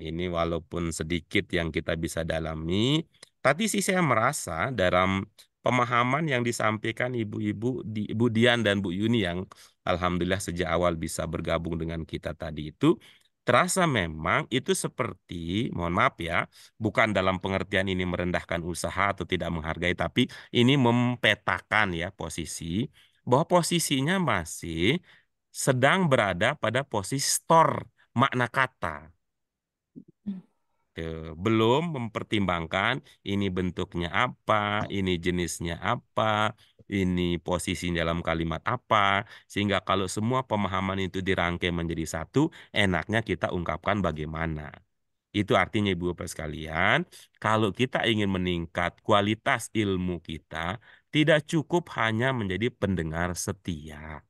Speaker 1: Ini walaupun sedikit yang kita bisa dalami, tapi sih saya merasa dalam pemahaman yang disampaikan ibu-ibu di Bu Dian dan Bu Yuni yang alhamdulillah sejak awal bisa bergabung dengan kita tadi itu terasa memang itu seperti, mohon maaf ya, bukan dalam pengertian ini merendahkan usaha atau tidak menghargai, tapi ini mempetakan ya posisi bahwa posisinya masih sedang berada pada posisi store makna kata. Belum mempertimbangkan ini bentuknya apa, ini jenisnya apa, ini posisi dalam kalimat apa, sehingga kalau semua pemahaman itu dirangkai menjadi satu, enaknya kita ungkapkan bagaimana. Itu artinya Ibu Bapak sekalian, kalau kita ingin meningkat kualitas ilmu kita, tidak cukup hanya menjadi pendengar setia.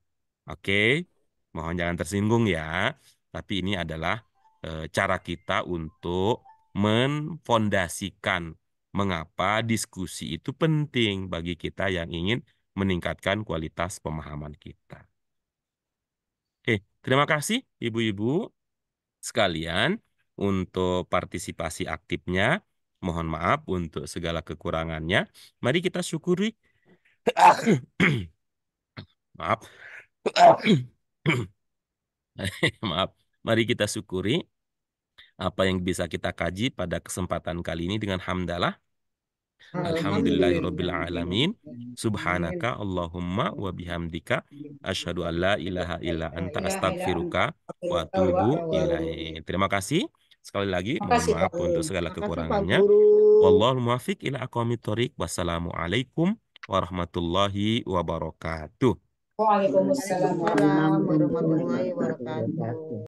Speaker 1: Oke, mohon jangan tersinggung ya. Tapi ini adalah cara kita untuk menfondasikan mengapa diskusi itu penting bagi kita yang ingin meningkatkan kualitas pemahaman kita. Oke, terima kasih ibu-ibu sekalian untuk partisipasi aktifnya. Mohon maaf untuk segala kekurangannya. Mari kita syukuri. Maaf. Maaf. Mari kita syukuri apa yang bisa kita kaji pada kesempatan kali ini dengan hamdalah. Alhamdulillahirabbil alamin. Subhanaka Allahumma wa bihamdika asyhadu an la ilaha illa anta astaghfiruka wa atubu ilaik. Terima kasih. Sekali lagi mohon
Speaker 5: Makasih,
Speaker 1: maaf
Speaker 5: Pak.
Speaker 1: untuk segala
Speaker 3: Makasih Pak
Speaker 1: kekurangannya.
Speaker 3: Guru.
Speaker 1: Wallahul muwaffiq ila aqwamit thoriq. Wassalamualaikum warahmatullahi wabarakatuh.
Speaker 5: Waalaikumsalam.
Speaker 3: Waalaikumsalam warahmatullahi wabarakatuh.